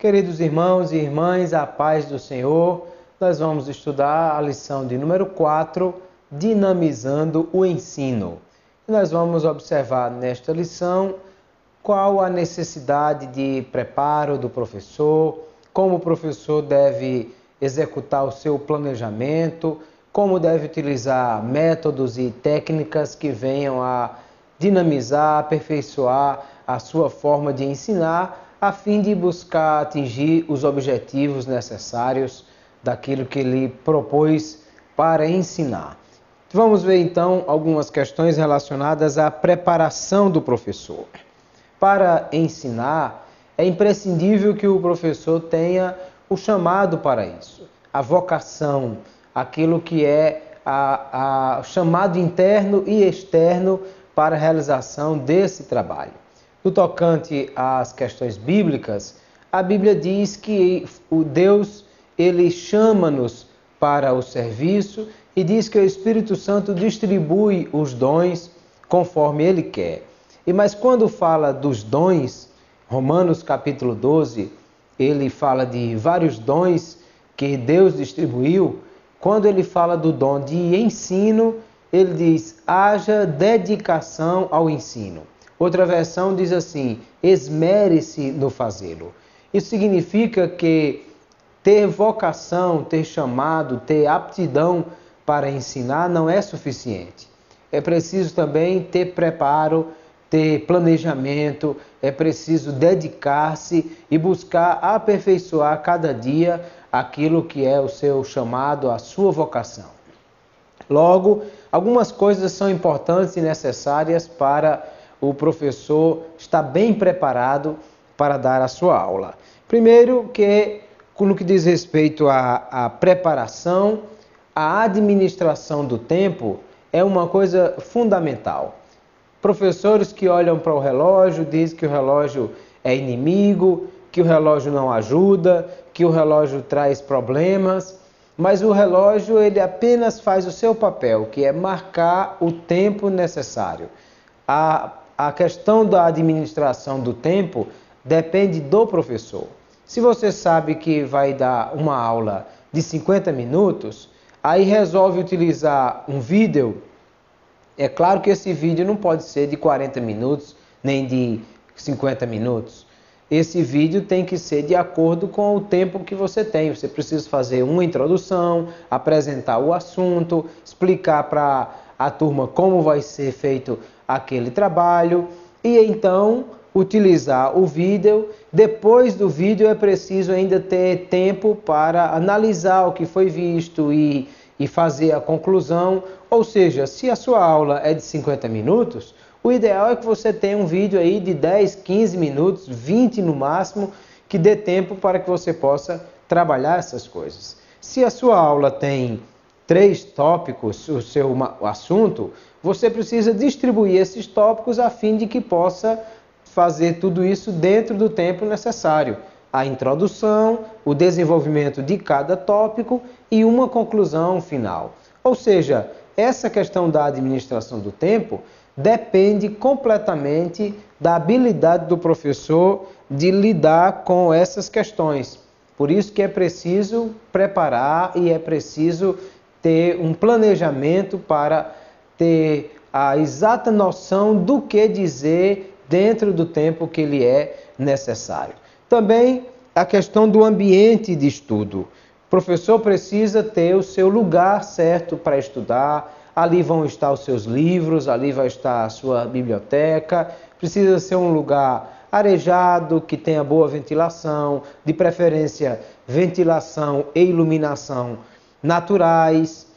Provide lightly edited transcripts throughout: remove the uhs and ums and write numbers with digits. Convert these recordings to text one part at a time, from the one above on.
Queridos irmãos e irmãs, a paz do Senhor, nós vamos estudar a lição de número 4, Dinamizando o Ensino. E nós vamos observar nesta lição qual a necessidade de preparo do professor, como o professor deve executar o seu planejamento, como deve utilizar métodos e técnicas que venham a dinamizar, aperfeiçoar a sua forma de ensinar, a fim de buscar atingir os objetivos necessários daquilo que ele propôs para ensinar. Vamos ver então algumas questões relacionadas à preparação do professor. Para ensinar, é imprescindível que o professor tenha o chamado para isso, a vocação, aquilo que é o chamado interno e externo para a realização desse trabalho. No tocante às questões bíblicas, a Bíblia diz que o Deus, ele chama-nos para o serviço e diz que o Espírito Santo distribui os dons conforme ele quer. Mas quando fala dos dons, Romanos capítulo 12, ele fala de vários dons que Deus distribuiu. Quando ele fala do dom de ensino, ele diz, haja dedicação ao ensino. Outra versão diz assim, esmere-se no fazê-lo. Isso significa que ter vocação, ter chamado, ter aptidão para ensinar não é suficiente. É preciso também ter preparo, ter planejamento, é preciso dedicar-se e buscar aperfeiçoar cada dia aquilo que é o seu chamado, a sua vocação. Logo, algumas coisas são importantes e necessárias para o professor estar bem preparado para dar a sua aula. Primeiro, que no que diz respeito à preparação, a administração do tempo é uma coisa fundamental. Professores que olham para o relógio, dizem que o relógio é inimigo, que o relógio não ajuda, que o relógio traz problemas, mas o relógio ele apenas faz o seu papel, que é marcar o tempo necessário. A questão da administração do tempo depende do professor. Se você sabe que vai dar uma aula de 50 minutos, aí resolve utilizar um vídeo, é claro que esse vídeo não pode ser de 40 minutos, nem de 50 minutos. Esse vídeo tem que ser de acordo com o tempo que você tem. Você precisa fazer uma introdução, apresentar o assunto, explicar para a turma como vai ser feito aquele trabalho e então utilizar o vídeo. Depois do vídeo é preciso ainda ter tempo para analisar o que foi visto e fazer a conclusão. Ou seja, se a sua aula é de 50 minutos, o ideal é que você tenha um vídeo aí de 10, 15 minutos, 20 no máximo, que dê tempo para que você possa trabalhar essas coisas. Se a sua aula tem 3 tópicos, o seu assunto, você precisa distribuir esses tópicos a fim de que possa fazer tudo isso dentro do tempo necessário. A introdução, o desenvolvimento de cada tópico e uma conclusão final. Ou seja, essa questão da administração do tempo depende completamente da habilidade do professor de lidar com essas questões. Por isso que é preciso preparar e é preciso ter um planejamento para ter a exata noção do que dizer dentro do tempo que lhe é necessário. Também a questão do ambiente de estudo. O professor precisa ter o seu lugar certo para estudar. Ali vão estar os seus livros, ali vai estar a sua biblioteca. Precisa ser um lugar arejado, que tenha boa ventilação, de preferência ventilação e iluminação naturais.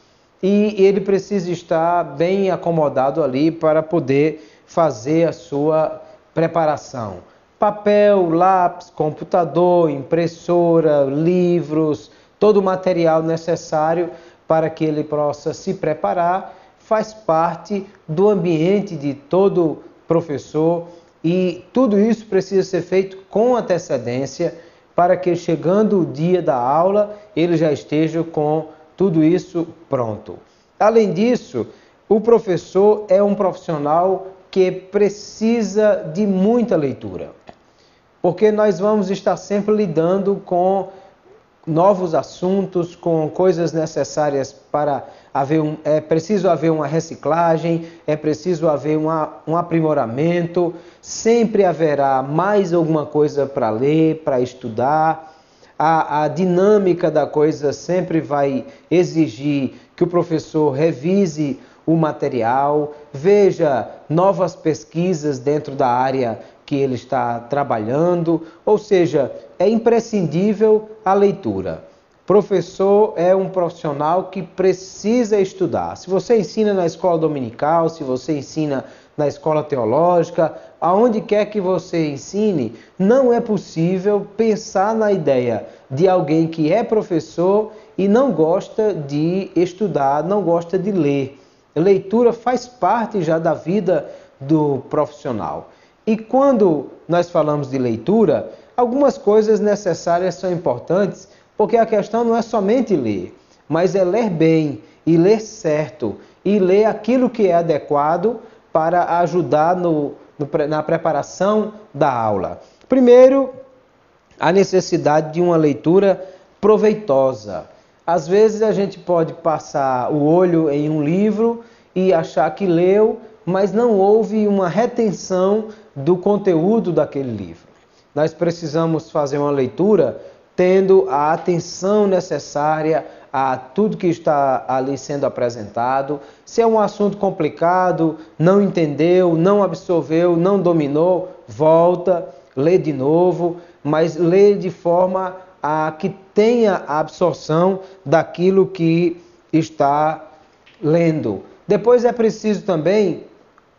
E ele precisa estar bem acomodado ali para poder fazer a sua preparação. Papel, lápis, computador, impressora, livros, todo o material necessário para que ele possa se preparar, faz parte do ambiente de todo professor e tudo isso precisa ser feito com antecedência para que chegando o dia da aula ele já esteja com tudo isso pronto. Além disso, o professor é um profissional que precisa de muita leitura. porque nós vamos estar sempre lidando com novos assuntos, com coisas necessárias para haver é preciso haver uma reciclagem, é preciso haver um aprimoramento, sempre haverá mais alguma coisa para ler, para estudar. A dinâmica da coisa sempre vai exigir que o professor revise o material, veja novas pesquisas dentro da área que ele está trabalhando, ou seja, é imprescindível a leitura. Professor é um profissional que precisa estudar. Se você ensina na escola dominical, se você ensina na escola teológica, aonde quer que você ensine, não é possível pensar na ideia de alguém que é professor e não gosta de estudar, não gosta de ler. Leitura faz parte já da vida do profissional. E quando nós falamos de leitura, algumas coisas necessárias são importantes, porque a questão não é somente ler, mas é ler bem e ler certo e ler aquilo que é adequado para ajudar na preparação da aula. Primeiro, a necessidade de uma leitura proveitosa. Às vezes a gente pode passar o olho em um livro e achar que leu, mas não houve uma retenção do conteúdo daquele livro. Nós precisamos fazer uma leitura tendo a atenção necessária a tudo que está ali sendo apresentado. Se é um assunto complicado, não entendeu, não absorveu, não dominou, volta, lê de novo, mas lê de forma a que tenha a absorção daquilo que está lendo. Depois é preciso também,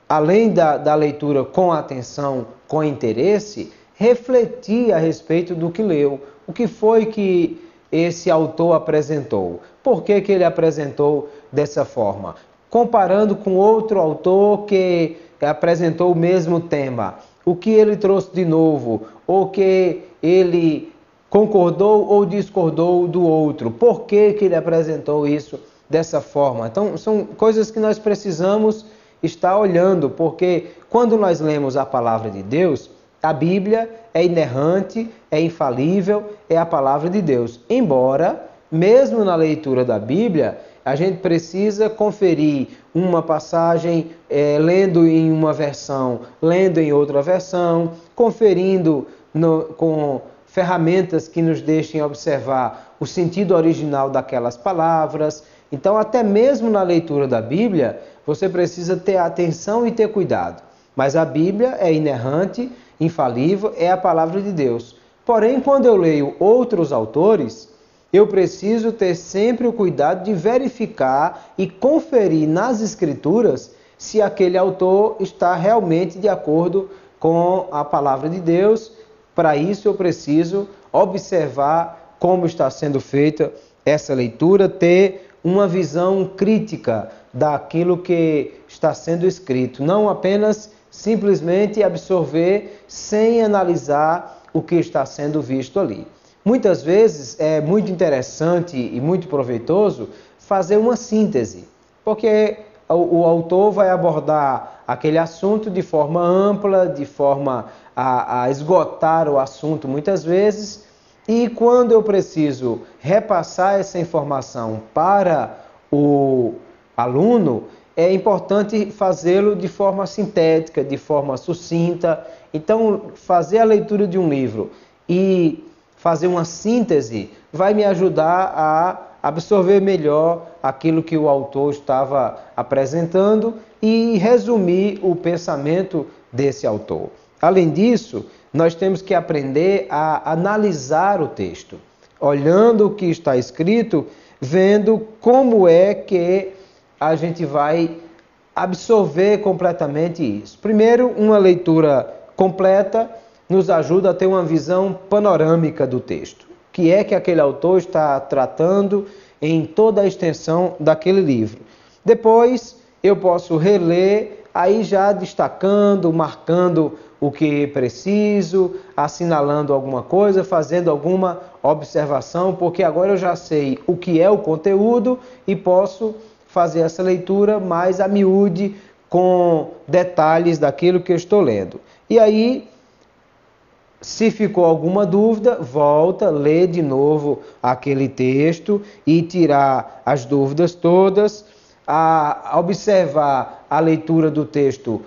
além da leitura com atenção, com interesse, refletir a respeito do que leu. O que foi que esse autor apresentou? Por que ele apresentou dessa forma? Comparando com outro autor que apresentou o mesmo tema. O que ele trouxe de novo? Ou que ele concordou ou discordou do outro? Por que ele apresentou isso dessa forma? Então, são coisas que nós precisamos estar olhando, porque quando nós lemos a palavra de Deus, a Bíblia é inerrante, é infalível, é a palavra de Deus. Embora, mesmo na leitura da Bíblia, a gente precisa conferir uma passagem, lendo em uma versão, lendo em outra versão, conferindo com ferramentas que nos deixem observar o sentido original daquelas palavras. Então, até mesmo na leitura da Bíblia, você precisa ter atenção e ter cuidado. Mas a Bíblia é inerrante, infalível, é a palavra de Deus. Porém, quando eu leio outros autores, eu preciso ter sempre o cuidado de verificar e conferir nas Escrituras se aquele autor está realmente de acordo com a palavra de Deus. Para isso, eu preciso observar como está sendo feita essa leitura, ter uma visão crítica daquilo que está sendo escrito, não apenas simplesmente absorver sem analisar o que está sendo visto ali. Muitas vezes é muito interessante e muito proveitoso fazer uma síntese, porque o autor vai abordar aquele assunto de forma ampla, de forma a esgotar o assunto muitas vezes, e quando eu preciso repassar essa informação para o aluno, é importante fazê-lo de forma sintética, de forma sucinta. Então, fazer a leitura de um livro e fazer uma síntese vai me ajudar a absorver melhor aquilo que o autor estava apresentando e resumir o pensamento desse autor. Além disso, nós temos que aprender a analisar o texto, olhando o que está escrito, vendo como é que a gente vai absorver completamente isso. Primeiro, uma leitura completa nos ajuda a ter uma visão panorâmica do texto. O que é que aquele autor está tratando em toda a extensão daquele livro. Depois, eu posso reler, aí já destacando, marcando o que preciso, assinalando alguma coisa, fazendo alguma observação, porque agora eu já sei o que é o conteúdo e posso fazer essa leitura mais a miúde, com detalhes daquilo que eu estou lendo. E aí, Se ficou alguma dúvida, volta, lê de novo aquele texto e tirar as dúvidas todas, a observar a leitura do texto,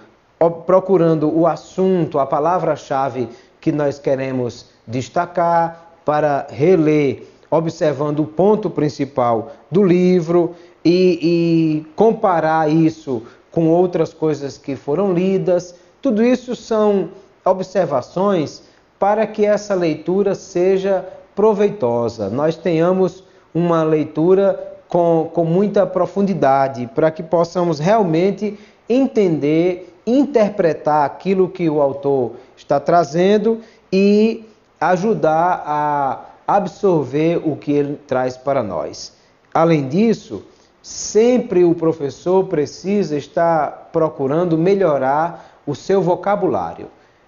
procurando o assunto, a palavra-chave que nós queremos destacar, para reler, observando o ponto principal do livro e comparar isso com outras coisas que foram lidas. Tudo isso são observações para que essa leitura seja proveitosa, nós tenhamos uma leitura com muita profundidade, para que possamos realmente entender, interpretar aquilo que o autor está trazendo e ajudar a absorver o que ele traz para nós. Além disso, sempre o professor precisa estar procurando melhorar o seu vocabulário.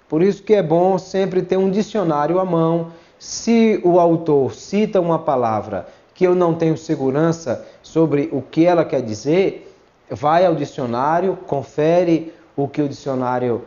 Por isso que é bom sempre ter um dicionário à mão. Se o autor cita uma palavra que eu não tenho segurança sobre o que ela quer dizer, vai ao dicionário, confere o que o dicionário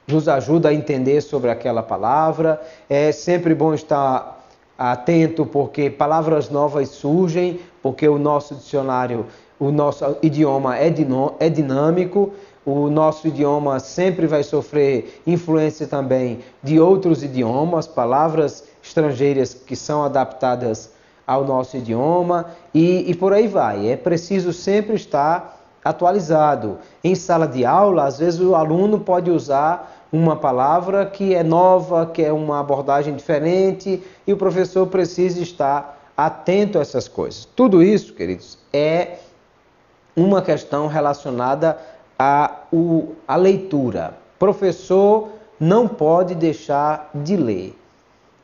nos ajuda a entender sobre aquela palavra. É sempre bom estar atento, porque palavras novas surgem, porque o nosso dicionário, o nosso idioma é dinâmico. O nosso idioma sempre vai sofrer influência também de outros idiomas, palavras estrangeiras que são adaptadas ao nosso idioma e por aí vai. É preciso sempre estar atualizado. Em sala de aula, às vezes o aluno pode usar uma palavra que é nova, que é uma abordagem diferente, e o professor precisa estar atento a essas coisas. Tudo isso, queridos, é uma questão relacionada a leitura. Professor não pode deixar de ler.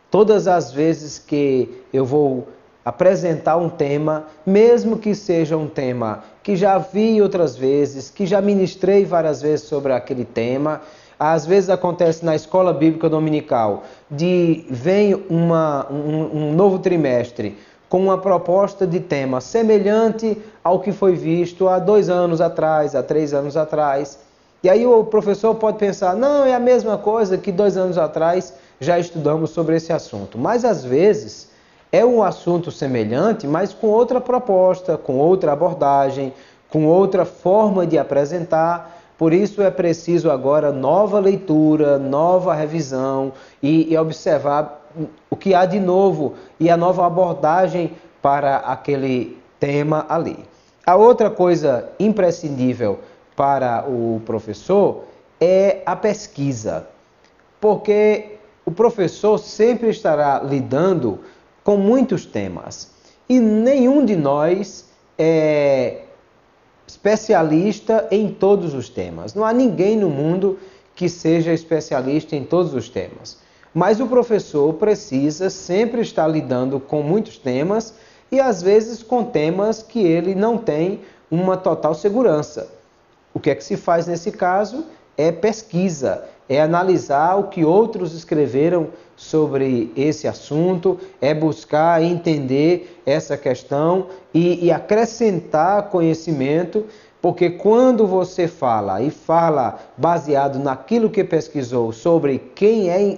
Todas as vezes que eu vou apresentar um tema, mesmo que seja um tema que já vi outras vezes, que já ministrei várias vezes sobre aquele tema, às vezes acontece na escola bíblica dominical, vem um novo trimestre com uma proposta de tema semelhante ao que foi visto há 2 anos atrás, há 3 anos atrás. E aí o professor pode pensar, não, é a mesma coisa que 2 anos atrás já estudamos sobre esse assunto. Mas às vezes é um assunto semelhante, mas com outra proposta, com outra abordagem, com outra forma de apresentar. Por isso é preciso agora nova leitura, nova revisão e observar o que há de novo e a nova abordagem para aquele tema ali. A outra coisa imprescindível para o professor é a pesquisa, porque o professor sempre estará lidando com muitos temas e nenhum de nós é especialista em todos os temas. Não há ninguém no mundo que seja especialista em todos os temas. Mas o professor precisa sempre estar lidando com muitos temas e às vezes com temas que ele não tem uma total segurança. O que é que se faz nesse caso? É pesquisa, é analisar o que outros escreveram sobre esse assunto, é buscar entender essa questão e acrescentar conhecimento, porque quando você fala baseado naquilo que pesquisou sobre quem é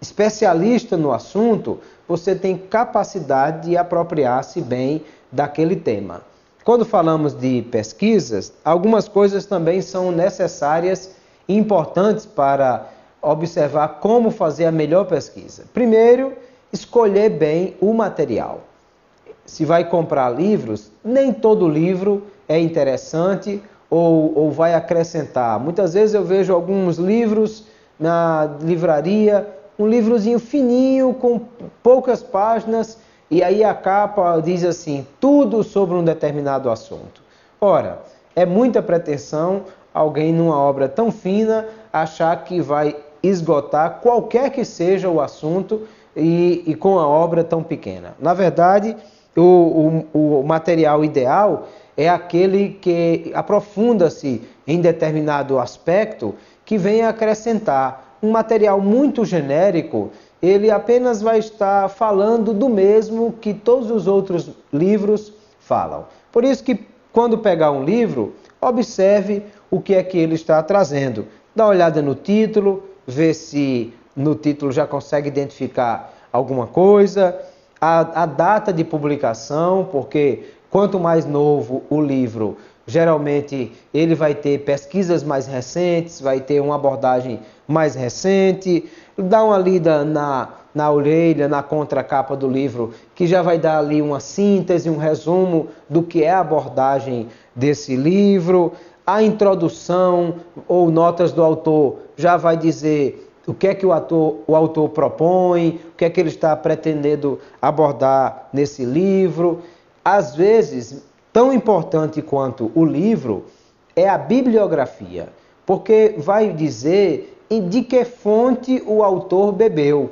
especialista no assunto, você tem capacidade de apropriar-se bem daquele tema. Quando falamos de pesquisas, algumas coisas também são necessárias e importantes para observar como fazer a melhor pesquisa. Primeiro, escolher bem o material. Se vai comprar livros, nem todo livro é interessante ou vai acrescentar. Muitas vezes eu vejo alguns livros na livraria, um livrozinho fininho, com poucas páginas, e aí a capa diz assim, tudo sobre um determinado assunto. Ora, é muita pretensão alguém numa obra tão fina achar que vai esgotar qualquer que seja o assunto e com a obra tão pequena. Na verdade, o material ideal é aquele que aprofunda-se em determinado aspecto que vem acrescentar. Um material muito genérico, ele apenas vai estar falando do mesmo que todos os outros livros falam. Por isso que quando pegar um livro, observe o que é que ele está trazendo. Dá uma olhada no título, vê se no título já consegue identificar alguma coisa, a data de publicação, porque quanto mais novo o livro, geralmente ele vai ter pesquisas mais recentes, vai ter uma abordagem mais recente. Dá uma lida na orelha, na contracapa do livro, que já vai dar ali uma síntese, um resumo do que é a abordagem desse livro. A introdução ou notas do autor já vai dizer o que é que o autor propõe, o que é que ele está pretendendo abordar nesse livro. Às vezes, tão importante quanto o livro é a bibliografia, porque vai dizer de que fonte o autor bebeu.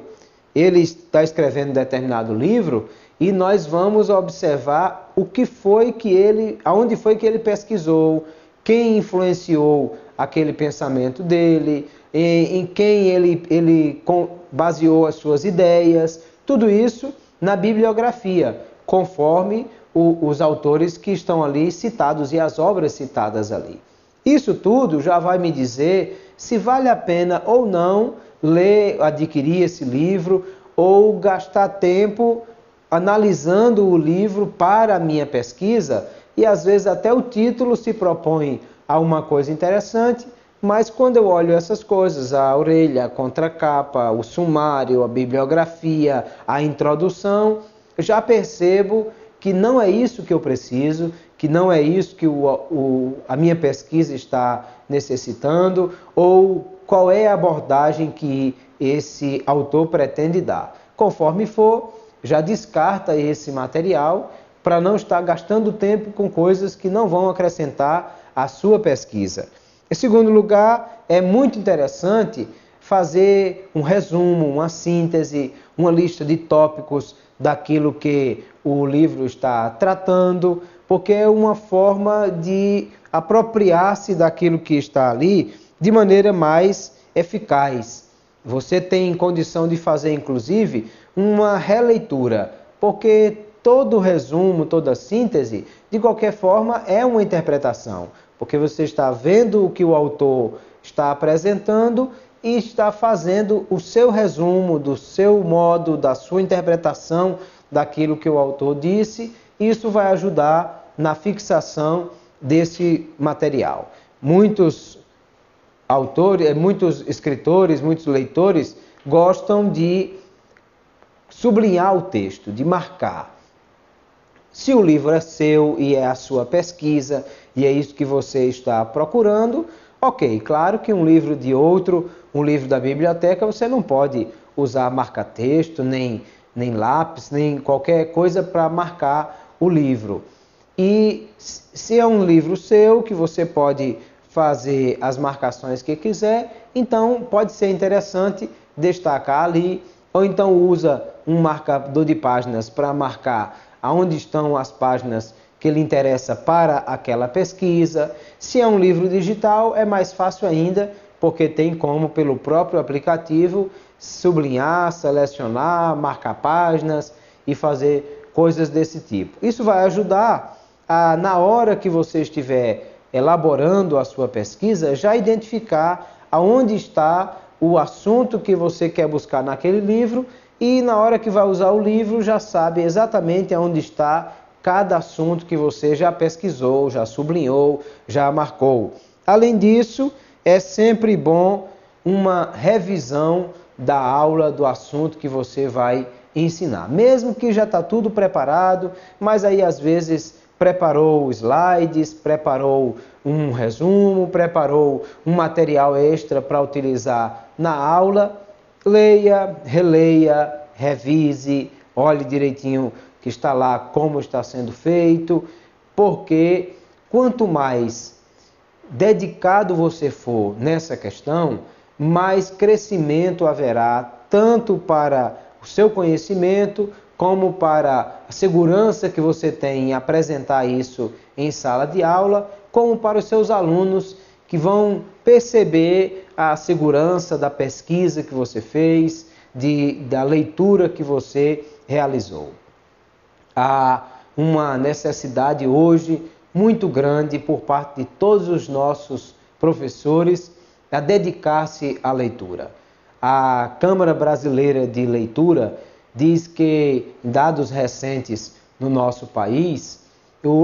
Ele está escrevendo determinado livro e nós vamos observar o que foi que aonde foi que ele pesquisou, quem influenciou aquele pensamento dele, em quem ele baseou as suas ideias, tudo isso na bibliografia, conforme os autores que estão ali citados e as obras citadas ali. Isso tudo já vai me dizer se vale a pena ou não adquirir esse livro ou gastar tempo analisando o livro para a minha pesquisa, e às vezes até o título se propõe a uma coisa interessante, mas quando eu olho essas coisas, a orelha, a contracapa, o sumário, a bibliografia, a introdução, já percebo que não é isso que eu preciso, que não é isso que a minha pesquisa está necessitando, ou qual é a abordagem que esse autor pretende dar. Conforme for, já descarta esse material para não estar gastando tempo com coisas que não vão acrescentar à sua pesquisa. Em segundo lugar, é muito interessante fazer um resumo, uma síntese, uma lista de tópicos daquilo que o livro está tratando, porque é uma forma de apropriar-se daquilo que está ali de maneira mais eficaz. Você tem condição de fazer, inclusive, uma releitura, porque todo resumo, toda síntese, de qualquer forma, é uma interpretação, porque você está vendo o que o autor está apresentando e está fazendo o seu resumo, do seu modo, da sua interpretação daquilo que o autor disse. Isso vai ajudar na fixação desse material. Muitos autores, muitos escritores, muitos leitores gostam de sublinhar o texto, de marcar. Se o livro é seu e é a sua pesquisa e é isso que você está procurando, ok, claro que um livro de outro, um livro da biblioteca, você não pode usar marca-texto, nem lápis, nem qualquer coisa para marcar o livro. E se é um livro seu, que você pode fazer as marcações que quiser, então pode ser interessante destacar ali, ou então usa um marcador de páginas para marcar aonde estão as páginas que lhe interessa para aquela pesquisa. Se é um livro digital, é mais fácil ainda, porque tem como, pelo próprio aplicativo, sublinhar, selecionar, marcar páginas e fazer coisas desse tipo. Isso vai ajudar na hora que você estiver elaborando a sua pesquisa, já identificar aonde está o assunto que você quer buscar naquele livro, e na hora que vai usar o livro já sabe exatamente aonde está cada assunto que você já pesquisou, já sublinhou, já marcou. Além disso, é sempre bom uma revisão da aula, do assunto que você vai ensinar. Mesmo que já está tudo preparado, mas aí às vezes preparou slides, preparou um resumo, preparou um material extra para utilizar na aula. Leia, releia, revise, olhe direitinho que está lá, como está sendo feito, porque quanto mais dedicado você for nessa questão, mais crescimento haverá, tanto para o seu conhecimento, como para a segurança que você tem em apresentar isso em sala de aula, como para os seus alunos, que vão perceber a segurança da pesquisa que você fez, da leitura que você realizou. Há uma necessidade hoje muito grande por parte de todos os nossos professores a dedicar-se à leitura, A Câmara Brasileira de Leitura diz que, em dados recentes no nosso país,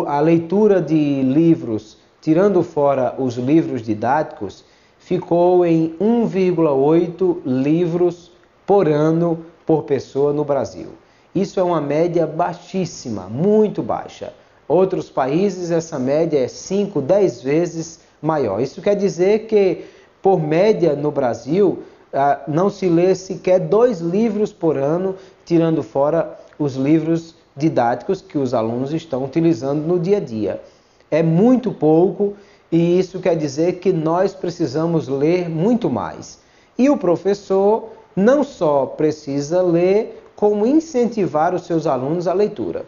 a leitura de livros, tirando fora os livros didáticos, ficou em 1,8 livros por ano por pessoa no Brasil. Isso é uma média baixíssima, muito baixa. Outros países, essa média é 5, 10 vezes maior. Isso quer dizer que, por média, no Brasil, não se lê sequer 2 livros por ano, tirando fora os livros didáticos que os alunos estão utilizando no dia a dia. É muito pouco e isso quer dizer que nós precisamos ler muito mais. E o professor não só precisa ler, como incentivar os seus alunos à leitura.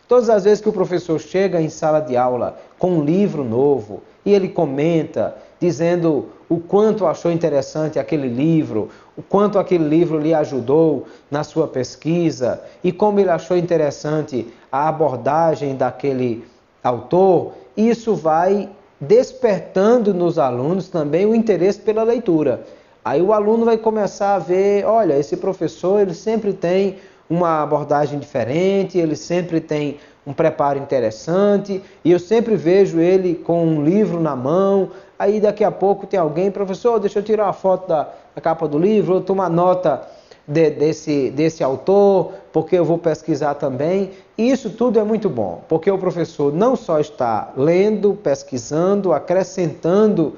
Todas as vezes que o professor chega em sala de aula com um livro novo e ele comenta, dizendo o quanto achou interessante aquele livro, o quanto aquele livro lhe ajudou na sua pesquisa e como ele achou interessante a abordagem daquele autor, isso vai despertando nos alunos também o interesse pela leitura. Aí o aluno vai começar a ver, olha, esse professor ele sempre tem uma abordagem diferente, ele sempre tem um preparo interessante, e eu sempre vejo ele com um livro na mão, aí daqui a pouco tem alguém, professor, deixa eu tirar uma foto da capa do livro, ou tomar nota desse autor, porque eu vou pesquisar também. E isso tudo é muito bom, porque o professor não só está lendo, pesquisando, acrescentando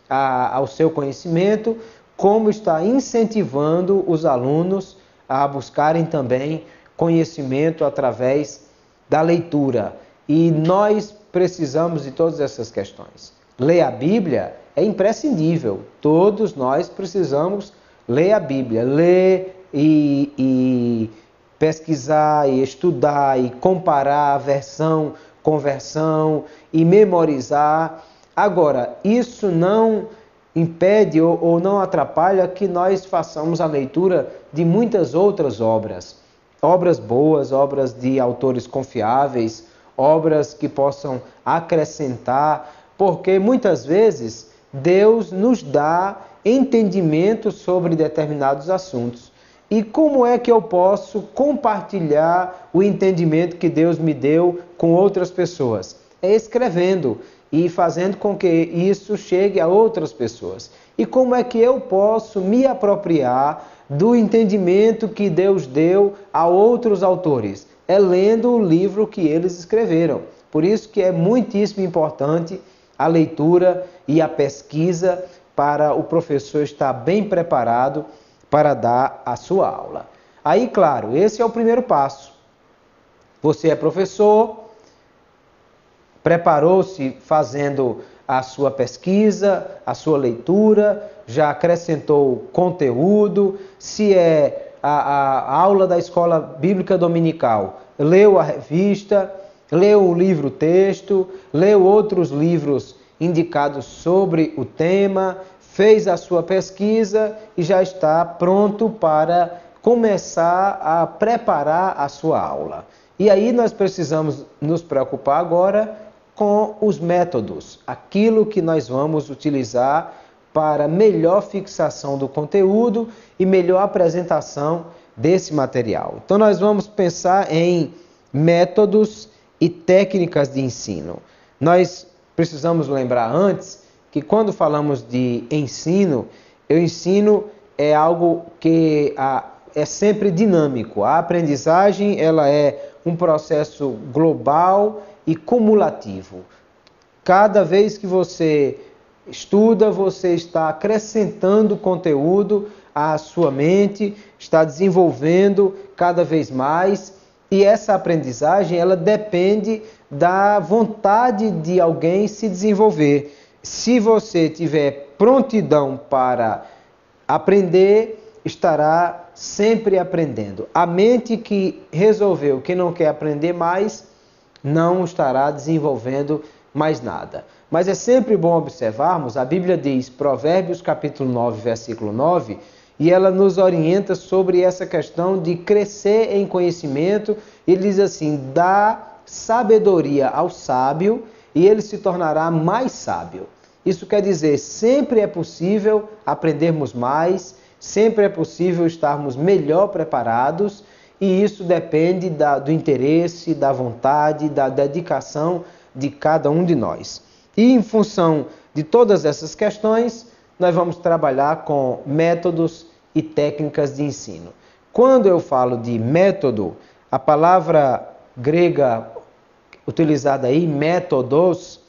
ao seu conhecimento, como está incentivando os alunos a buscarem também conhecimento através da leitura. E nós precisamos de todas essas questões. Ler a Bíblia é imprescindível. Todos nós precisamos ler a Bíblia. Ler e pesquisar, e estudar, e comparar versão com versão, e memorizar. Agora, isso não impede ou não atrapalha que nós façamos a leitura de muitas outras obras. Obras boas, obras de autores confiáveis, obras que possam acrescentar, porque muitas vezes Deus nos dá entendimento sobre determinados assuntos. E como é que eu posso compartilhar o entendimento que Deus me deu com outras pessoas? É escrevendo e fazendo com que isso chegue a outras pessoas. E como é que eu posso me apropriar do entendimento que Deus deu a outros autores? É lendo o livro que eles escreveram. Por isso que é muitíssimo importante a leitura e a pesquisa para o professor estar bem preparado para dar a sua aula. Aí, claro, esse é o primeiro passo. Você é professor, preparou-se fazendo a sua pesquisa, a sua leitura, já acrescentou conteúdo. Se é a aula da escola bíblica dominical, leu a revista, leu o livro-texto, leu outros livros indicados sobre o tema, fez a sua pesquisa e já está pronto para começar a preparar a sua aula. E aí nós precisamos nos preocupar agora com os métodos, aquilo que nós vamos utilizar para melhor fixação do conteúdo e melhor apresentação desse material. Então nós vamos pensar em métodos e técnicas de ensino. Nós precisamos lembrar antes que quando falamos de ensino, o ensino é algo que é sempre dinâmico. A aprendizagem ela é um processo global e cumulativo. Cada vez que você estuda, você está acrescentando conteúdo à sua mente, está desenvolvendo cada vez mais, e essa aprendizagem ela depende da vontade de alguém se desenvolver. Se você tiver prontidão para aprender, estará sempre aprendendo. A mente que resolveu que não quer aprender mais, não estará desenvolvendo mais nada. Mas é sempre bom observarmos, a Bíblia diz, Provérbios capítulo 9, versículo 9, e ela nos orienta sobre essa questão de crescer em conhecimento. Ele diz assim, dá sabedoria ao sábio e ele se tornará mais sábio. Isso quer dizer, sempre é possível aprendermos mais, Sempre é possível estarmos melhor preparados e isso depende do interesse, da vontade, da dedicação de cada um de nós. E em função de todas essas questões, nós vamos trabalhar com métodos e técnicas de ensino. Quando eu falo de método, a palavra grega utilizada aí, métodos,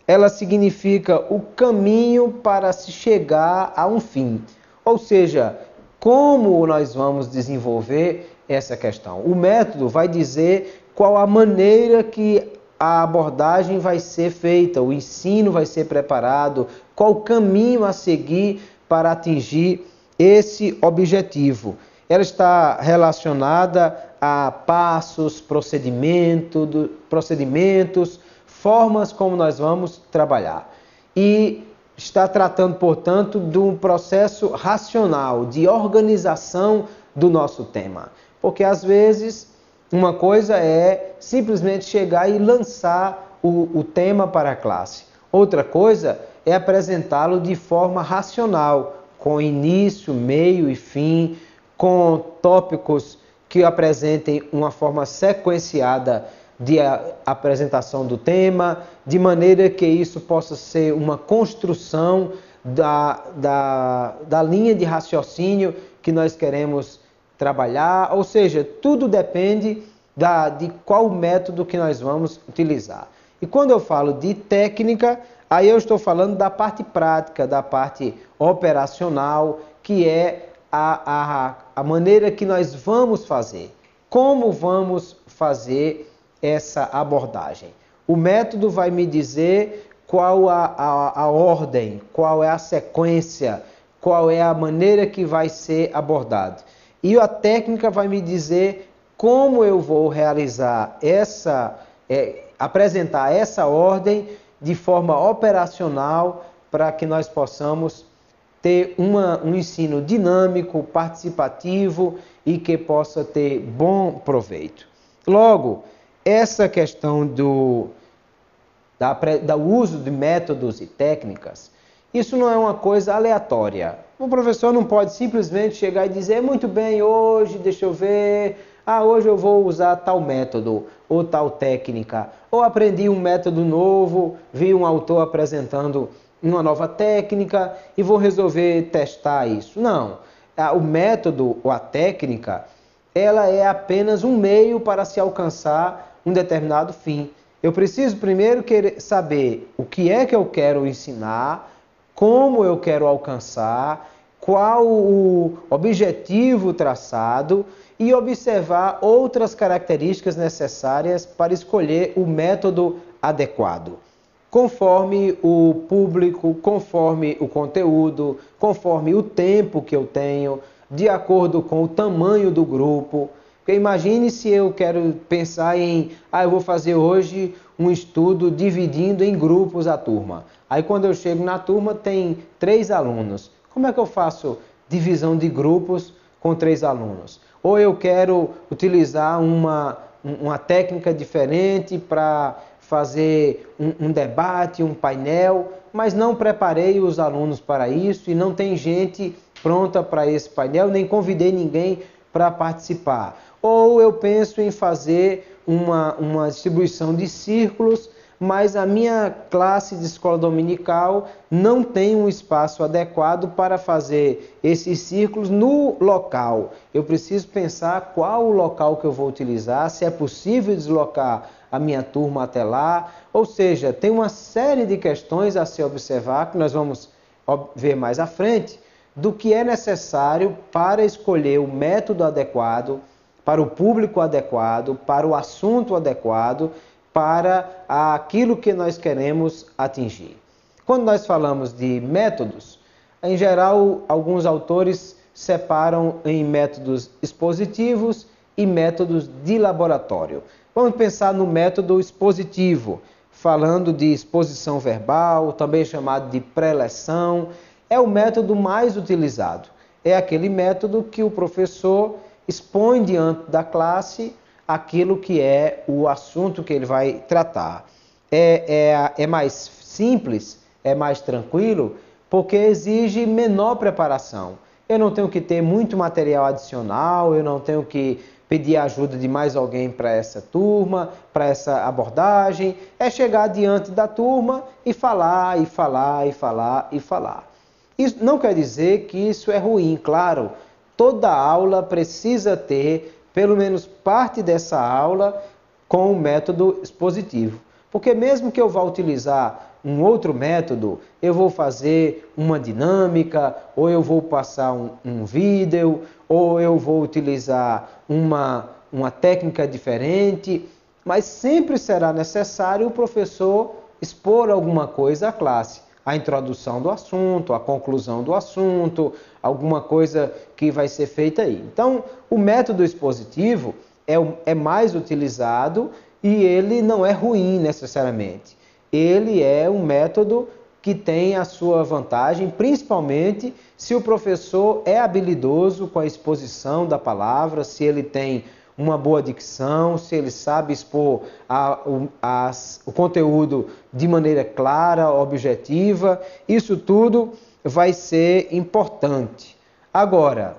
ela significa o caminho para se chegar a um fim. Ou seja, como nós vamos desenvolver essa questão. O método vai dizer qual a maneira que a abordagem vai ser feita, o ensino vai ser preparado, qual o caminho a seguir para atingir esse objetivo. Ela está relacionada a passos, procedimentos, formas como nós vamos trabalhar. E está tratando, portanto, de um processo racional, de organização do nosso tema. Porque, às vezes, uma coisa é simplesmente chegar e lançar o tema para a classe. Outra coisa é apresentá-lo de forma racional, com início, meio e fim, com tópicos que apresentem uma forma sequenciada de apresentação do tema, de maneira que isso possa ser uma construção da linha de raciocínio que nós queremos trabalhar, ou seja, tudo depende de qual método que nós vamos utilizar. E quando eu falo de técnica, aí eu estou falando da parte prática, da parte operacional, que é a maneira que nós vamos fazer. Como vamos fazer essa abordagem? O método vai me dizer qual a ordem, qual é a sequência, qual é a maneira que vai ser abordado. E a técnica vai me dizer como eu vou realizar apresentar essa ordem de forma operacional para que nós possamos ter um ensino dinâmico, participativo e que possa ter bom proveito. Logo, essa questão do uso de métodos e técnicas, isso não é uma coisa aleatória. O professor não pode simplesmente chegar e dizer, muito bem, hoje, deixa eu ver, hoje eu vou usar tal método ou tal técnica, ou aprendi um método novo, vi um autor apresentando uma nova técnica e vou resolver testar isso. Não, o método ou a técnica, ela é apenas um meio para se alcançar um determinado fim. Eu preciso primeiro saber o que é que eu quero ensinar, como eu quero alcançar, qual o objetivo traçado e observar outras características necessárias para escolher o método adequado, conforme o público, conforme o conteúdo, conforme o tempo que eu tenho, de acordo com o tamanho do grupo. Porque imagine se eu quero pensar eu vou fazer hoje um estudo dividindo em grupos a turma. Aí quando eu chego na turma tem 3 alunos. Como é que eu faço divisão de grupos com 3 alunos? Ou eu quero utilizar uma técnica diferente para fazer um debate, um painel, mas não preparei os alunos para isso e não tem gente pronta para esse painel, nem convidei ninguém para participar. Ou eu penso em fazer uma distribuição de círculos, mas a minha classe de escola dominical não tem um espaço adequado para fazer esses círculos no local. Eu preciso pensar qual o local que eu vou utilizar, se é possível deslocar a minha turma até lá. Ou seja, tem uma série de questões a se observar, que nós vamos ver mais à frente, do que é necessário para escolher o método adequado, para o público adequado, para o assunto adequado, para aquilo que nós queremos atingir. Quando nós falamos de métodos, em geral, alguns autores separam em métodos expositivos e métodos de laboratório. Vamos pensar no método expositivo, falando de exposição verbal, também chamado de preleção. É o método mais utilizado. É aquele método que o professor expõe diante da classe aquilo que é o assunto que ele vai tratar. É mais simples, é mais tranquilo, porque exige menor preparação. eu não tenho que ter muito material adicional, eu não tenho que pedir a ajuda de mais alguém para essa turma, para essa abordagem. É chegar diante da turma e falar, e falar, e falar, e falar. Isso não quer dizer que isso é ruim, claro. Toda aula precisa ter, pelo menos parte dessa aula, com o método expositivo. Porque mesmo que eu vá utilizar um outro método, eu vou fazer uma dinâmica, ou eu vou passar um vídeo, ou eu vou utilizar uma técnica diferente, mas sempre será necessário o professor expor alguma coisa à classe. A introdução do assunto, a conclusão do assunto, alguma coisa que vai ser feita aí. Então, o método expositivo é mais utilizado e ele não é ruim necessariamente. Ele é um método que tem a sua vantagem, principalmente se o professor é habilidoso com a exposição da palavra, se ele tem uma boa dicção, se ele sabe expor o conteúdo de maneira clara, objetiva. Isso tudo vai ser importante. Agora,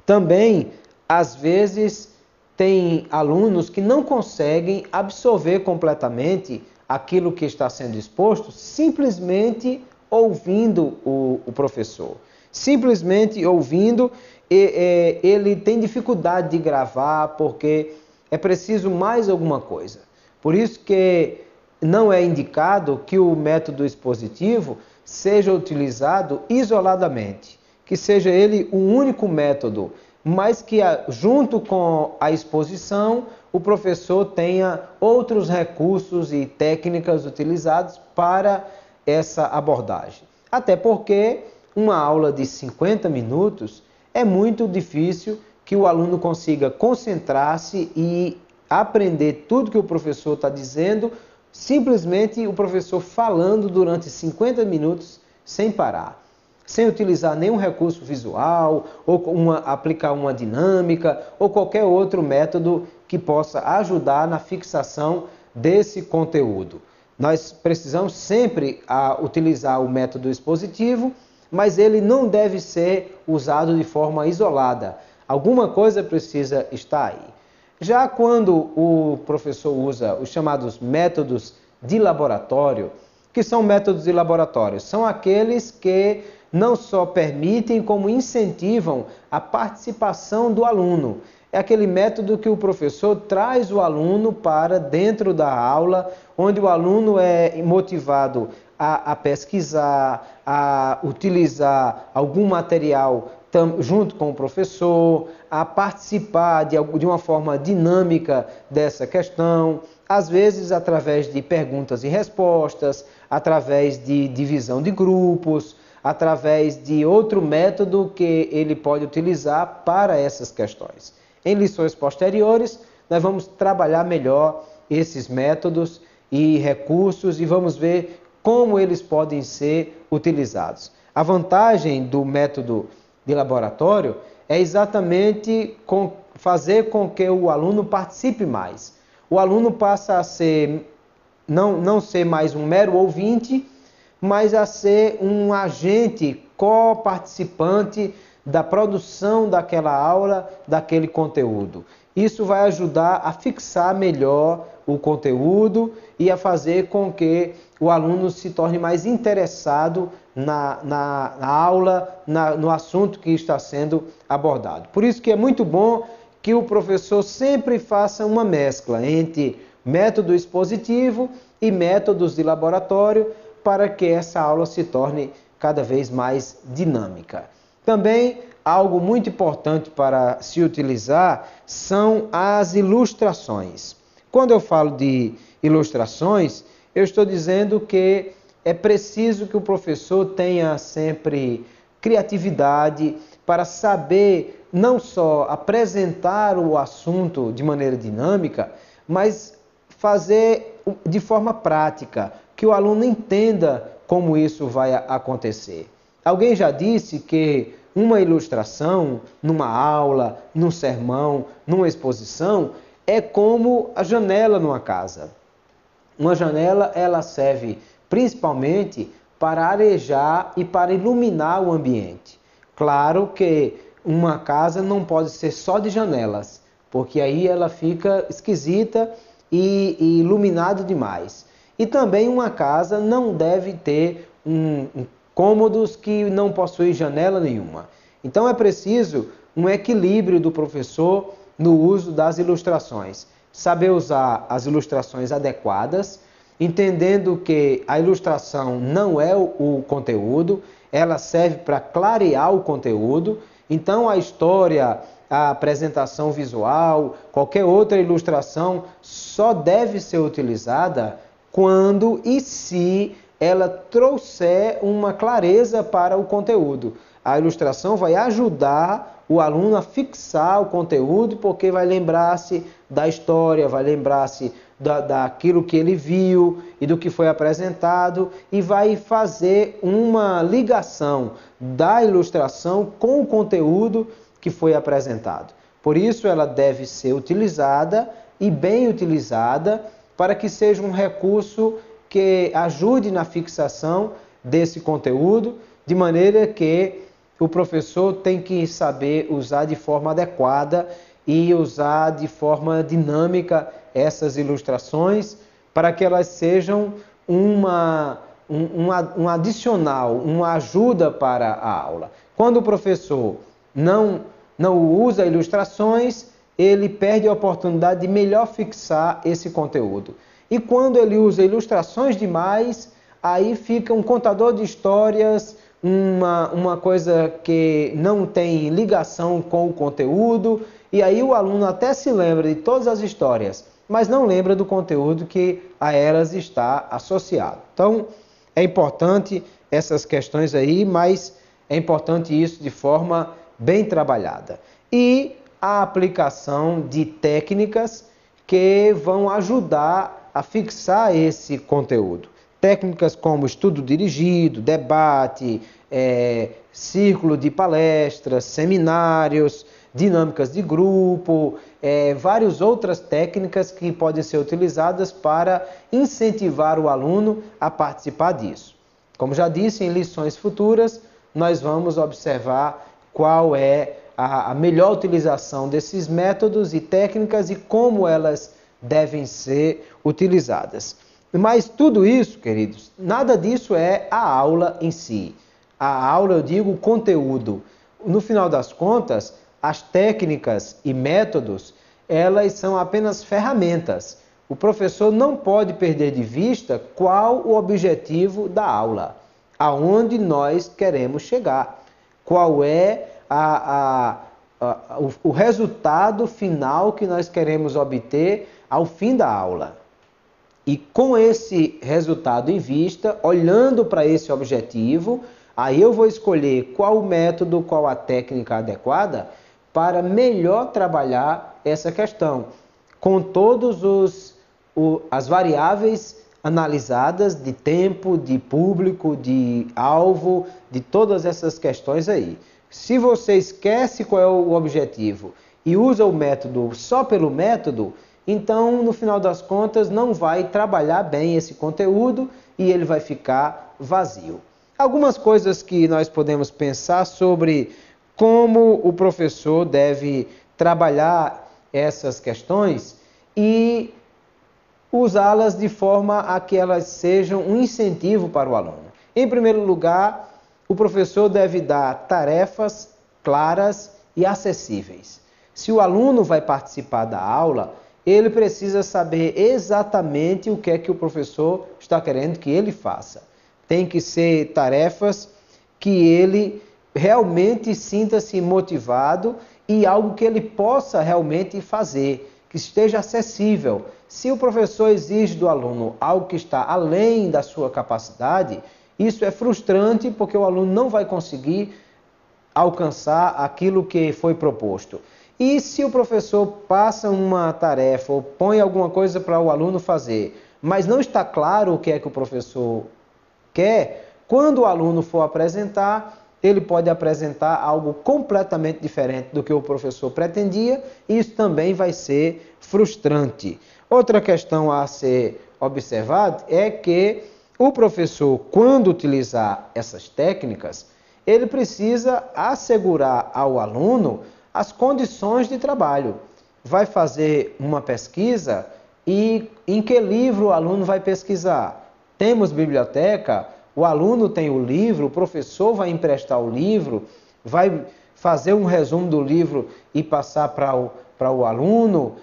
também, às vezes, tem alunos que não conseguem absorver completamente aquilo que está sendo exposto simplesmente ouvindo o professor. Simplesmente ouvindo, ele tem dificuldade de gravar porque é preciso mais alguma coisa. Por isso que não é indicado que o método expositivo seja utilizado isoladamente, que seja ele o único método, mas que junto com a exposição o professor tenha outros recursos e técnicas utilizados para essa abordagem. Até porque uma aula de 50 minutos é muito difícil que o aluno consiga concentrar-se e aprender tudo que o professor está dizendo, simplesmente o professor falando durante 50 minutos sem parar, sem utilizar nenhum recurso visual, ou aplicar uma dinâmica, ou qualquer outro método que possa ajudar na fixação desse conteúdo. Nós precisamos sempre utilizar o método expositivo, mas ele não deve ser usado de forma isolada. Alguma coisa precisa estar aí. Já quando o professor usa os chamados métodos de laboratório, que são métodos de laboratório? São aqueles que não só permitem, como incentivam a participação do aluno. É aquele método que o professor traz o aluno para dentro da aula, onde o aluno é motivado a pesquisar, a utilizar algum material junto com o professor, a participar de uma forma dinâmica dessa questão, às vezes através de perguntas e respostas, através de divisão de grupos, através de outro método que ele pode utilizar para essas questões. Em lições posteriores, nós vamos trabalhar melhor esses métodos e recursos e vamos ver como eles podem ser utilizados. A vantagem do método de laboratório é exatamente fazer com que o aluno participe mais. O aluno passa a ser, não ser mais um mero ouvinte, mas a ser um agente co-participante da produção daquela aula, daquele conteúdo. Isso vai ajudar a fixar melhor o conteúdo e a fazer com que o aluno se torne mais interessado na aula, no assunto que está sendo abordado. Por isso que é muito bom que o professor sempre faça uma mescla entre método expositivo e métodos de laboratório para que essa aula se torne cada vez mais dinâmica. Também, algo muito importante para se utilizar são as ilustrações. Quando eu falo de ilustrações, eu estou dizendo que é preciso que o professor tenha sempre criatividade para saber não só apresentar o assunto de maneira dinâmica, mas fazer de forma prática, que o aluno entenda como isso vai acontecer. Alguém já disse que uma ilustração numa aula, num sermão, numa exposição, é como a janela numa casa. Uma janela, ela serve principalmente para arejar e para iluminar o ambiente. Claro que uma casa não pode ser só de janelas, porque aí ela fica esquisita e iluminada demais. E também uma casa não deve ter cômodos que não possuem janela nenhuma. Então é preciso um equilíbrio do professor no uso das ilustrações. Saber usar as ilustrações adequadas, entendendo que a ilustração não é o conteúdo, ela serve para clarear o conteúdo. Então a história, a apresentação visual, qualquer outra ilustração só deve ser utilizada quando e se ela trouxer uma clareza para o conteúdo. A ilustração vai ajudar o aluno a fixar o conteúdo, porque vai lembrar-se da história, vai lembrar-se daquilo que ele viu e do que foi apresentado, e vai fazer uma ligação da ilustração com o conteúdo que foi apresentado. Por isso ela deve ser utilizada e bem utilizada para que seja um recurso que ajude na fixação desse conteúdo, de maneira que o professor tem que saber usar de forma adequada e usar de forma dinâmica essas ilustrações para que elas sejam um adicional, uma ajuda para a aula. Quando o professor não usa ilustrações, ele perde a oportunidade de melhor fixar esse conteúdo. E quando ele usa ilustrações demais, aí fica um contador de histórias, uma coisa que não tem ligação com o conteúdo, e aí o aluno até se lembra de todas as histórias, mas não lembra do conteúdo que a elas está associado. Então, é importante essas questões aí, mas é importante isso de forma bem trabalhada. E a aplicação de técnicas que vão ajudar a fixar esse conteúdo. Técnicas como estudo dirigido, debate, círculo de palestras, seminários, dinâmicas de grupo, várias outras técnicas que podem ser utilizadas para incentivar o aluno a participar disso. Como já disse, em lições futuras, nós vamos observar qual é a melhor utilização desses métodos e técnicas e como elas devem ser utilizadas. Mas tudo isso, queridos, nada disso é a aula em si. A aula, eu digo, o conteúdo. No final das contas, as técnicas e métodos, elas são apenas ferramentas. O professor não pode perder de vista qual o objetivo da aula, aonde nós queremos chegar, qual é o resultado final que nós queremos obter ao fim da aula. E com esse resultado em vista, olhando para esse objetivo, aí eu vou escolher qual o método, qual a técnica adequada para melhor trabalhar essa questão, com todas as variáveis analisadas de tempo, de público, de alvo, de todas essas questões aí. Se você esquece qual é o objetivo e usa o método só pelo método, então, no final das contas, não vai trabalhar bem esse conteúdo e ele vai ficar vazio. Algumas coisas que nós podemos pensar sobre como o professor deve trabalhar essas questões e usá-las de forma a que elas sejam um incentivo para o aluno. Em primeiro lugar, o professor deve dar tarefas claras e acessíveis. Se o aluno vai participar da aula, ele precisa saber exatamente o que é que o professor está querendo que ele faça. Tem que ser tarefas que ele realmente sinta-se motivado e algo que ele possa realmente fazer, que esteja acessível. Se o professor exige do aluno algo que está além da sua capacidade, isso é frustrante porque o aluno não vai conseguir alcançar aquilo que foi proposto. E se o professor passa uma tarefa ou põe alguma coisa para o aluno fazer, mas não está claro o que é que o professor quer, quando o aluno for apresentar, ele pode apresentar algo completamente diferente do que o professor pretendia, e isso também vai ser frustrante. Outra questão a ser observada é que o professor, quando utilizar essas técnicas, ele precisa assegurar ao aluno as condições de trabalho. Vai fazer uma pesquisa e em que livro o aluno vai pesquisar? Temos biblioteca, o aluno tem o livro, o professor vai emprestar o livro, vai fazer um resumo do livro e passar para o aluno.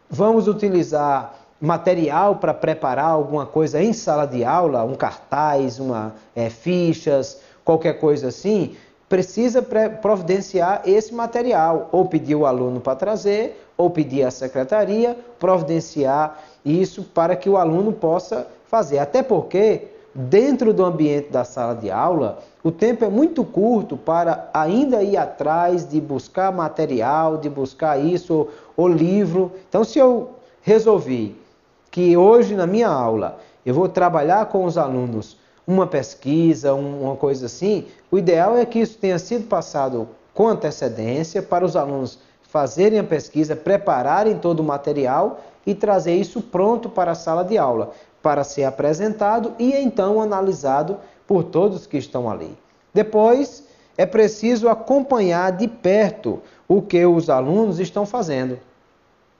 Vamos utilizar material para preparar alguma coisa em sala de aula, um cartaz, fichas, qualquer coisa assim. Precisa providenciar esse material, ou pedir o aluno para trazer, ou pedir à secretaria providenciar isso para que o aluno possa fazer. Até porque, dentro do ambiente da sala de aula, o tempo é muito curto para ainda ir atrás de buscar material, de buscar isso, ou livro. Então, se eu resolvi que hoje na minha aula eu vou trabalhar com os alunos uma pesquisa, uma coisa assim, o ideal é que isso tenha sido passado com antecedência para os alunos fazerem a pesquisa, prepararem todo o material e trazer isso pronto para a sala de aula, para ser apresentado e então analisado por todos que estão ali. Depois, é preciso acompanhar de perto o que os alunos estão fazendo.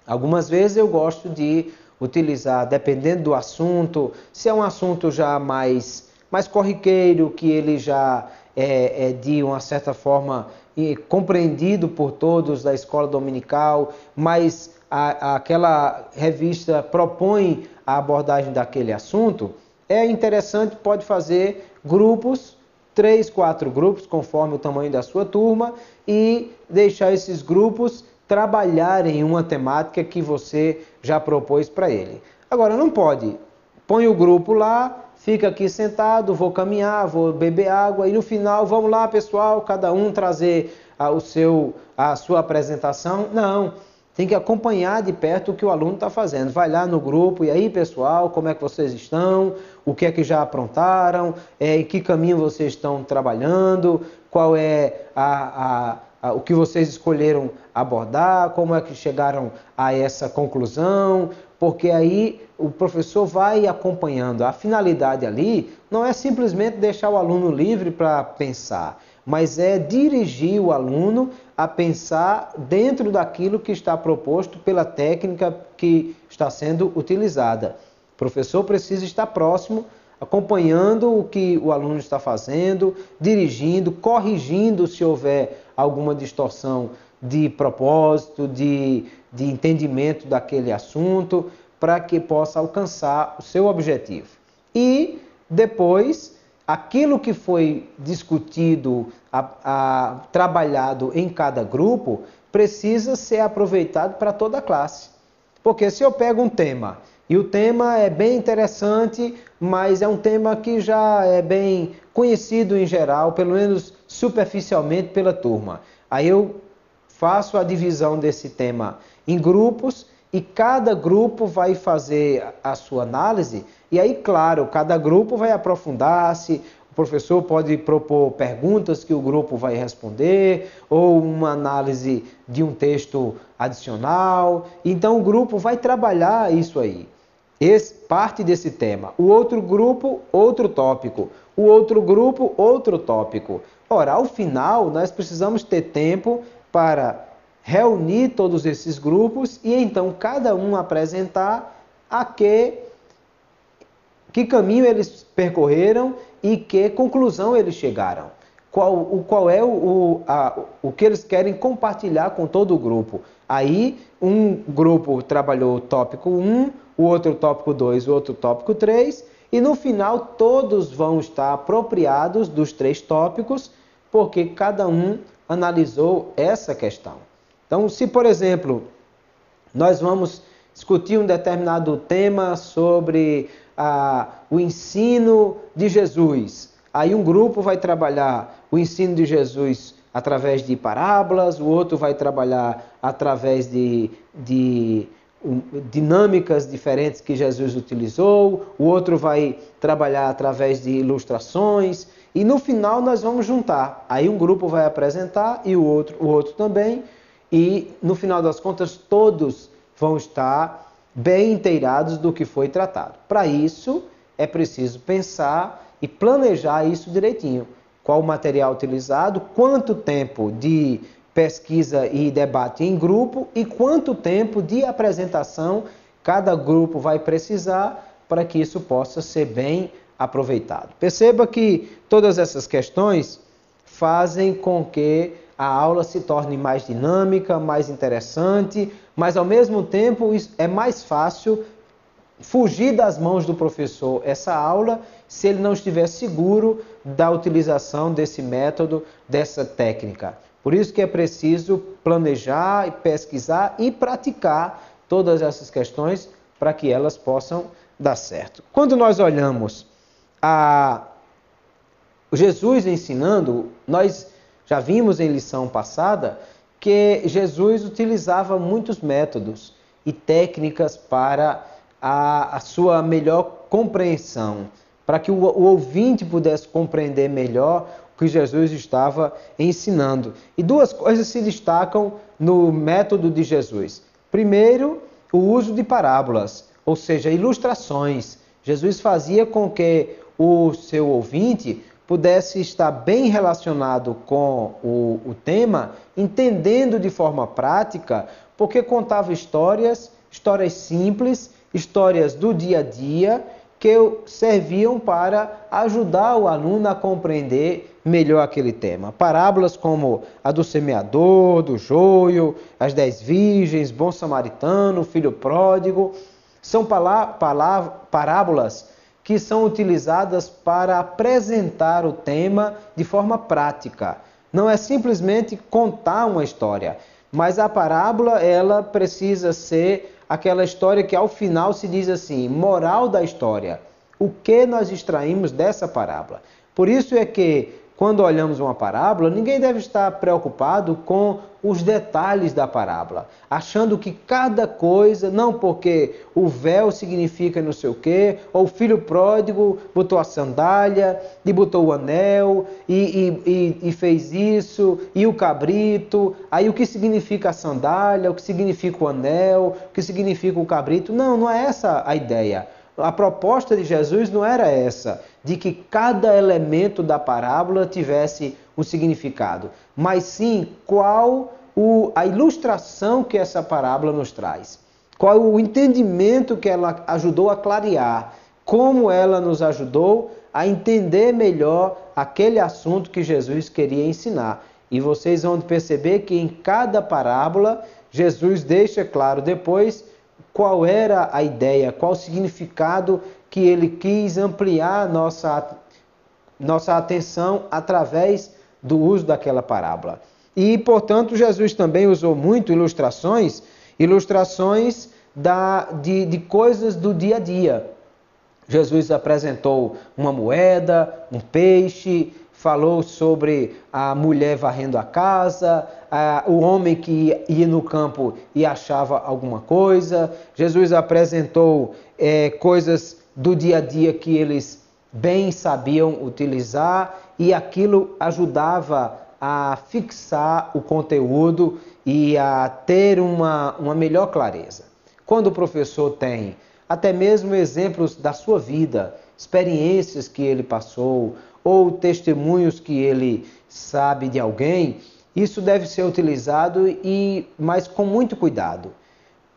Algumas vezes eu gosto de utilizar, dependendo do assunto, se é um assunto já mais corriqueiro, que ele já é de uma certa forma compreendido por todos da escola dominical, mas aquela revista propõe a abordagem daquele assunto, é interessante, pode fazer grupos, 3, 4 grupos, conforme o tamanho da sua turma, e deixar esses grupos trabalharem uma temática que você já propôs para ele. Agora, não pode. Põe o grupo lá, fica aqui sentado, vou caminhar, vou beber água e no final, vamos lá pessoal, cada um trazer a sua apresentação. Não, tem que acompanhar de perto o que o aluno está fazendo. Vai lá no grupo, e aí pessoal, como é que vocês estão? O que é que já aprontaram? Em que caminho vocês estão trabalhando? Qual é o que vocês escolheram abordar? Como é que chegaram a essa conclusão? Porque aí o professor vai acompanhando. A finalidade ali não é simplesmente deixar o aluno livre para pensar, mas é dirigir o aluno a pensar dentro daquilo que está proposto pela técnica que está sendo utilizada. O professor precisa estar próximo, acompanhando o que o aluno está fazendo, dirigindo, corrigindo se houver alguma distorção de propósito, de entendimento daquele assunto, para que possa alcançar o seu objetivo. E depois, aquilo que foi discutido, trabalhado em cada grupo, precisa ser aproveitado para toda a classe. Porque se eu pego um tema, e o tema é bem interessante, mas é um tema que já é bem conhecido em geral, pelo menos superficialmente pela turma. Aí eu faço a divisão desse tema em grupos e cada grupo vai fazer a sua análise. E aí, claro, cada grupo vai aprofundar-se, o professor pode propor perguntas que o grupo vai responder, ou uma análise de um texto adicional. Então o grupo vai trabalhar isso aí. Parte desse tema. O outro grupo, outro tópico. O outro grupo, outro tópico. Ora, ao final, nós precisamos ter tempo para reunir todos esses grupos e então cada um apresentar que caminho eles percorreram e que conclusão eles chegaram. Qual é o que eles querem compartilhar com todo o grupo. Aí, um grupo trabalhou o tópico 1, o outro tópico 2, o outro tópico 3, e no final todos vão estar apropriados dos 3 tópicos, porque cada um analisou essa questão. Então, se, por exemplo, nós vamos discutir um determinado tema sobre o ensino de Jesus, aí um grupo vai trabalhar o ensino de Jesus através de parábolas, o outro vai trabalhar através de dinâmicas diferentes que Jesus utilizou, o outro vai trabalhar através de ilustrações, e no final nós vamos juntar. Aí um grupo vai apresentar e o outro também, e no final das contas todos vão estar bem inteirados do que foi tratado. Para isso é preciso pensar e planejar isso direitinho. qual o material utilizado, quanto tempo de pesquisa e debate em grupo e quanto tempo de apresentação cada grupo vai precisar para que isso possa ser bem aproveitado. Perceba que todas essas questões fazem com que a aula se torne mais dinâmica, mais interessante, mas ao mesmo tempo é mais fácil fugir das mãos do professor essa aula se ele não estiver seguro da utilização desse método, dessa técnica. Por isso que é preciso planejar, pesquisar e praticar todas essas questões para que elas possam dar certo. Quando nós olhamos a Jesus ensinando, nós já vimos em lição passada que Jesus utilizava muitos métodos e técnicas para a sua melhor compreensão, para que o ouvinte pudesse compreender melhor o que Jesus estava ensinando. E duas coisas se destacam no método de Jesus. Primeiro, o uso de parábolas, ou seja, ilustrações. Jesus fazia com que o seu ouvinte pudesse estar bem relacionado com o tema, entendendo de forma prática, porque contava histórias simples, histórias do dia a dia, que serviam para ajudar o aluno a compreender melhor aquele tema. Parábolas como a do semeador, do joio, as 10 virgens, bom samaritano, filho pródigo, são parábolas que são utilizadas para apresentar o tema de forma prática. Não é simplesmente contar uma história, mas a parábola ela precisa ser aquela história que ao final se diz assim, moral da história. O que nós extraímos dessa parábola? Por isso é que quando olhamos uma parábola, ninguém deve estar preocupado com os detalhes da parábola, achando que cada coisa, não porque o véu significa não sei o quê, ou o filho pródigo botou a sandália, e botou o anel, e fez isso, e o cabrito, aí o que significa a sandália, o que significa o anel, o que significa o cabrito. Não, não é essa a ideia. A proposta de Jesus não era essa, de que cada elemento da parábola tivesse um significado, mas sim qual a ilustração que essa parábola nos traz, qual o entendimento que ela ajudou a clarear, como ela nos ajudou a entender melhor aquele assunto que Jesus queria ensinar. E vocês vão perceber que em cada parábola, Jesus deixa claro depois qual era a ideia, qual o significado que ele quis ampliar nossa atenção através do uso daquela parábola. E, portanto, Jesus também usou muito ilustrações de coisas do dia a dia. Jesus apresentou uma moeda, um peixe, falou sobre a mulher varrendo a casa, o homem que ia no campo e achava alguma coisa. Jesus apresentou coisas do dia a dia que eles bem sabiam utilizar e aquilo ajudava a fixar o conteúdo e a ter uma melhor clareza. Quando o professor tem até mesmo exemplos da sua vida, experiências que ele passou, ou testemunhos que ele sabe de alguém, isso deve ser utilizado, mas com muito cuidado,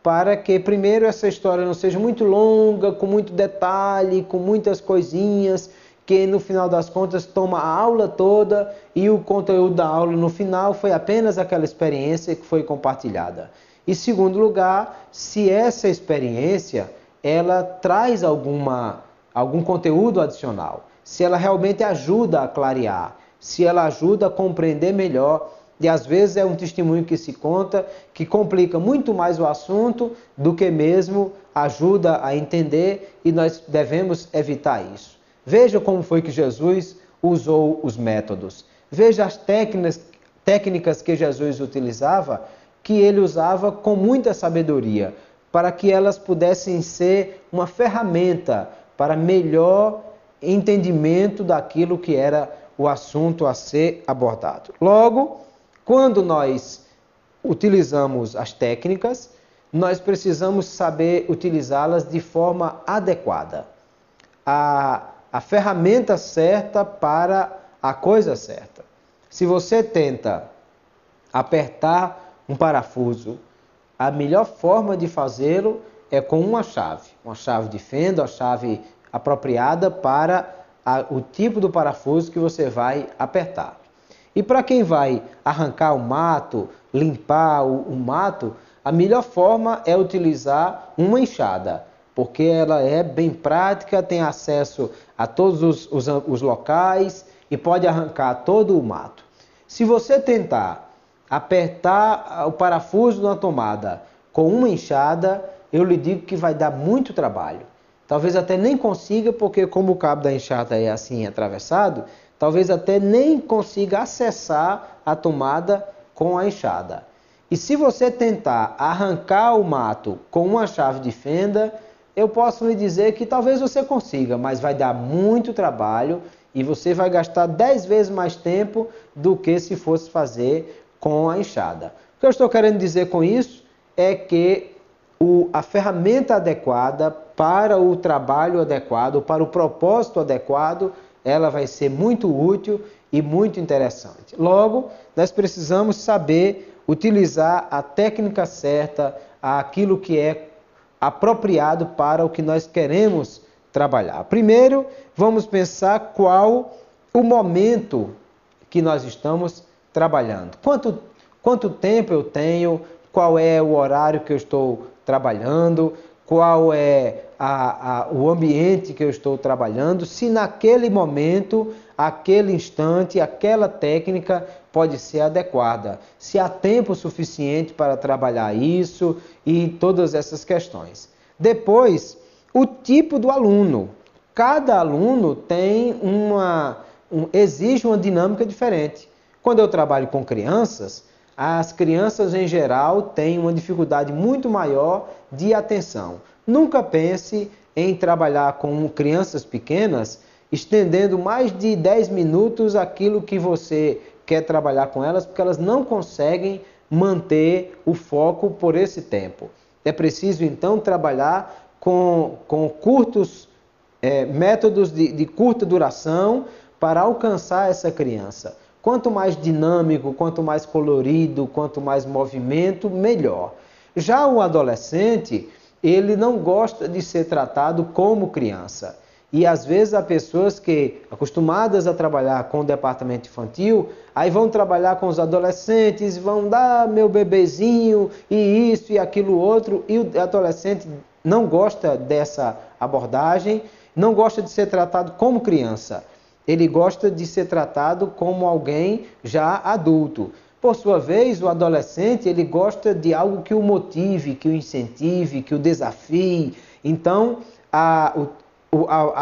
para que primeiro essa história não seja muito longa, com muito detalhe, com muitas coisinhas, que no final das contas toma a aula toda e o conteúdo da aula no final foi apenas aquela experiência que foi compartilhada. E segundo lugar, se essa experiência ela traz algum conteúdo adicional, se ela realmente ajuda a clarear, se ela ajuda a compreender melhor, e às vezes é um testemunho que se conta, que complica muito mais o assunto do que mesmo ajuda a entender, e nós devemos evitar isso. Veja como foi que Jesus usou os métodos. Veja as técnicas que Jesus utilizava, que ele usava com muita sabedoria, para que elas pudessem ser uma ferramenta para melhor entendimento daquilo que era o assunto a ser abordado. Logo, quando nós utilizamos as técnicas, nós precisamos saber utilizá-las de forma adequada. A ferramenta certa para a coisa certa. Se você tenta apertar um parafuso, a melhor forma de fazê-lo é com uma chave de fenda, uma chave apropriada para o tipo do parafuso que você vai apertar. E para quem vai arrancar o mato, limpar o mato, a melhor forma é utilizar uma enxada, porque ela é bem prática, tem acesso a todos os locais e pode arrancar todo o mato. Se você tentar apertar o parafuso na tomada com uma enxada, eu lhe digo que vai dar muito trabalho. Talvez até nem consiga, porque como o cabo da enxada é assim atravessado, talvez até nem consiga acessar a tomada com a enxada. E se você tentar arrancar o mato com uma chave de fenda, eu posso lhe dizer que talvez você consiga, mas vai dar muito trabalho e você vai gastar 10 vezes mais tempo do que se fosse fazer com a enxada. O que eu estou querendo dizer com isso é que a ferramenta adequada para o trabalho adequado, para o propósito adequado, ela vai ser muito útil e muito interessante. Logo, nós precisamos saber utilizar a técnica certa, aquilo que é apropriado para o que nós queremos trabalhar. Primeiro, vamos pensar qual o momento que nós estamos trabalhando. Quanto tempo eu tenho, qual é o horário que eu estou trabalhando, qual é o ambiente que eu estou trabalhando, se naquele momento, aquele instante, aquela técnica pode ser adequada, se há tempo suficiente para trabalhar isso e todas essas questões. Depois, o tipo do aluno. Cada aluno tem exige uma dinâmica diferente. Quando eu trabalho com crianças, as crianças em geral têm uma dificuldade muito maior de atenção. Nunca pense em trabalhar com crianças pequenas, estendendo mais de 10 minutos aquilo que você quer trabalhar com elas, porque elas não conseguem manter o foco por esse tempo. É preciso então trabalhar com curtos métodos de curta duração para alcançar essa criança. Quanto mais dinâmico, quanto mais colorido, quanto mais movimento, melhor. Já o adolescente, ele não gosta de ser tratado como criança. E às vezes há pessoas que, acostumadas a trabalhar com o departamento infantil, aí vão trabalhar com os adolescentes, vão dar meu bebezinho e isso e aquilo outro, e o adolescente não gosta dessa abordagem, não gosta de ser tratado como criança. Ele gosta de ser tratado como alguém já adulto. Por sua vez, o adolescente, ele gosta de algo que o motive, que o incentive, que o desafie. Então, a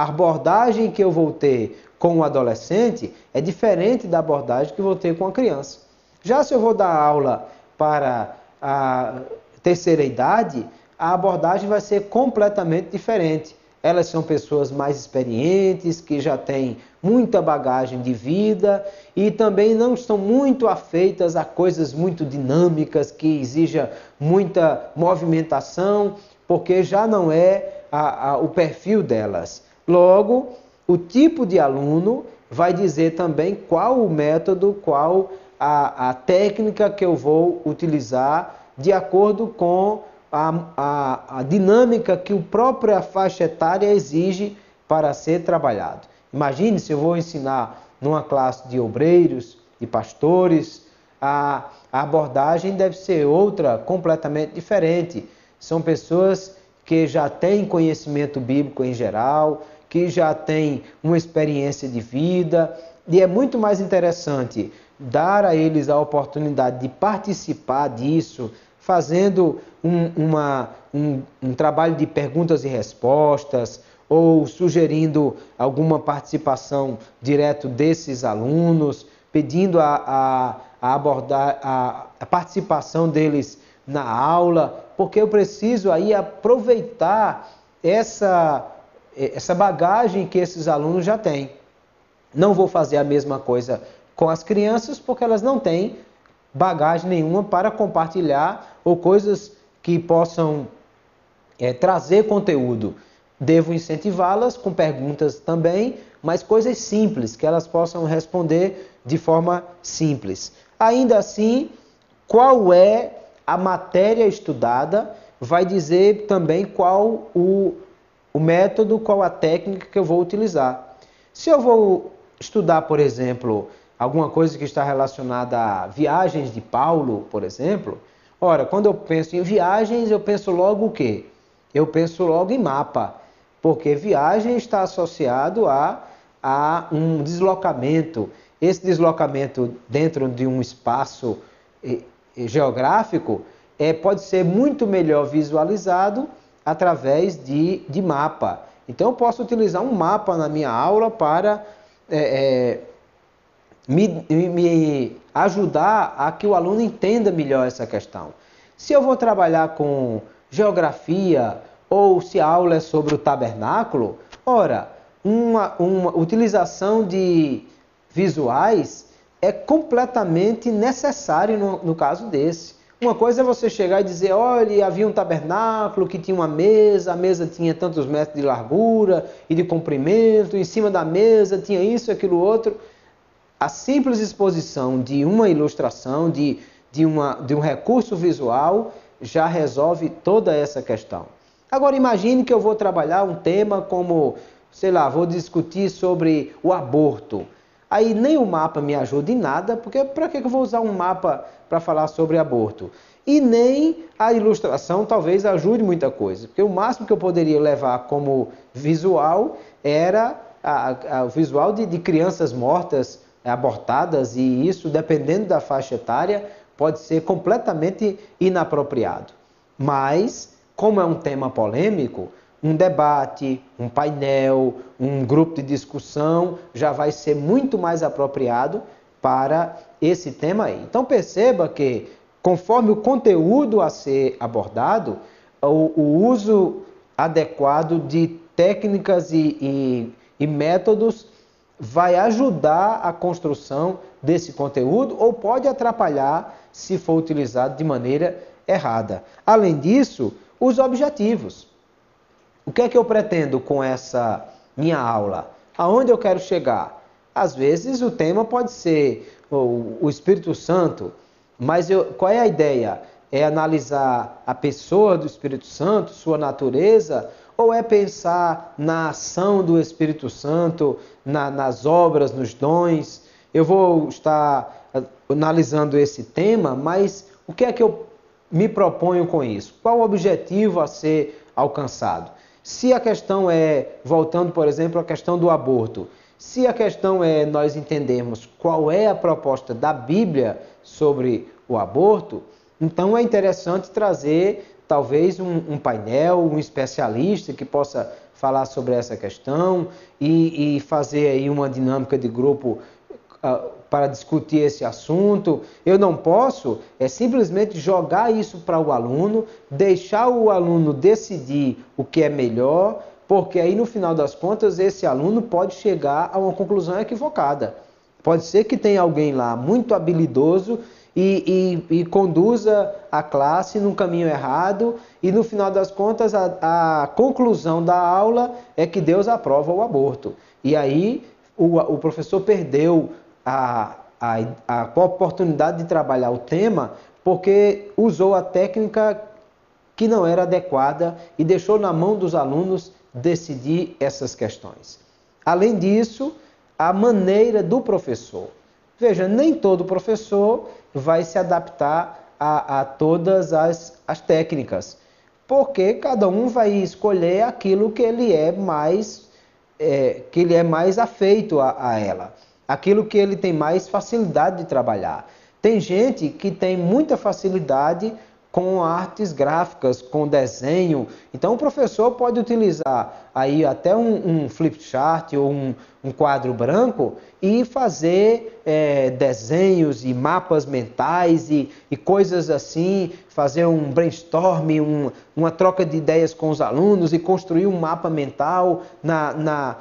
abordagem que eu vou ter com o adolescente é diferente da abordagem que eu vou ter com a criança. Já se eu vou dar aula para a terceira idade, a abordagem vai ser completamente diferente. Elas são pessoas mais experientes, que já têm muita bagagem de vida e também não estão muito afeitas a coisas muito dinâmicas, que exijam muita movimentação, porque já não é o perfil delas. Logo, o tipo de aluno vai dizer também qual o método, qual a técnica que eu vou utilizar de acordo com a dinâmica que a própria faixa etária exige para ser trabalhado. Imagine se eu vou ensinar numa classe de obreiros, de pastores, a abordagem deve ser outra, completamente diferente. São pessoas que já têm conhecimento bíblico em geral, que já têm uma experiência de vida, e é muito mais interessante dar a eles a oportunidade de participar disso, fazendo um trabalho de perguntas e respostas, ou sugerindo alguma participação direto desses alunos, pedindo a participação deles na aula, porque eu preciso aí aproveitar essa bagagem que esses alunos já têm. Não vou fazer a mesma coisa com as crianças, porque elas não têm bagagem nenhuma para compartilhar ou coisas que possam trazer conteúdo. devo incentivá-las com perguntas também, mas coisas simples, que elas possam responder de forma simples. Ainda assim, qual é a matéria estudada, vai dizer também qual o método, qual a técnica que eu vou utilizar. Se eu vou estudar, por exemplo, alguma coisa que está relacionada a viagens de Paulo, por exemplo, ora, quando eu penso em viagens, eu penso logo o quê? Eu penso logo em mapa, porque viagem está associado a um deslocamento. Esse deslocamento dentro de um espaço geográfico pode ser muito melhor visualizado através de mapa. Então, eu posso utilizar um mapa na minha aula para me ajudar a que o aluno entenda melhor essa questão. Se eu vou trabalhar com geografia ou se a aula é sobre o tabernáculo, ora, uma utilização de visuais é completamente necessário no caso desse. Uma coisa é você chegar e dizer, olha, havia um tabernáculo que tinha uma mesa, a mesa tinha tantos metros de largura e de comprimento, em cima da mesa tinha isso, aquilo, outro. A simples exposição de uma ilustração, de um recurso visual, já resolve toda essa questão. Agora imagine que eu vou trabalhar um tema como, sei lá, vou discutir sobre o aborto. Aí nem o mapa me ajuda em nada, porque para que eu vou usar um mapa para falar sobre aborto? E nem a ilustração talvez ajude muita coisa, porque o máximo que eu poderia levar como visual era o visual de crianças mortas, abortadas, e isso, dependendo da faixa etária, pode ser completamente inapropriado. Mas, como é um tema polêmico, um debate, um painel, um grupo de discussão já vai ser muito mais apropriado para esse tema aí. Então perceba que, conforme o conteúdo a ser abordado, o uso adequado de técnicas e métodos vai ajudar a construção desse conteúdo ou pode atrapalhar se for utilizado de maneira errada. Além disso, os objetivos. O que é que eu pretendo com essa minha aula? Aonde eu quero chegar? Às vezes o tema pode ser o Espírito Santo, mas qual é a ideia? É analisar a pessoa do Espírito Santo, sua natureza, ou é pensar na ação do Espírito Santo, nas obras, nos dons? Eu vou estar analisando esse tema, mas o que é que eu me proponho com isso? Qual o objetivo a ser alcançado? Se a questão é, voltando, por exemplo, à questão do aborto, se a questão é nós entendermos qual é a proposta da Bíblia sobre o aborto, então é interessante trazer talvez um painel, um especialista que possa falar sobre essa questão e fazer aí uma dinâmica de grupo para discutir esse assunto. Eu não posso simplesmente jogar isso para o aluno, deixar o aluno decidir o que é melhor, porque aí no final das contas esse aluno pode chegar a uma conclusão equivocada. Pode ser que tenha alguém lá muito habilidoso e conduza a classe num caminho errado e no final das contas a conclusão da aula é que Deus aprova o aborto. E aí o professor perdeu a oportunidade de trabalhar o tema porque usou a técnica que não era adequada e deixou na mão dos alunos decidir essas questões. Além disso, a maneira do professor. Veja, nem todo professor vai se adaptar a todas as técnicas, porque cada um vai escolher aquilo que ele é mais afeito a ela, aquilo que ele tem mais facilidade de trabalhar. Tem gente que tem muita facilidade com artes gráficas, com desenho. Então o professor pode utilizar aí até um flipchart ou um quadro branco e fazer desenhos e mapas mentais e coisas assim, fazer um brainstorming, uma troca de ideias com os alunos e construir um mapa mental na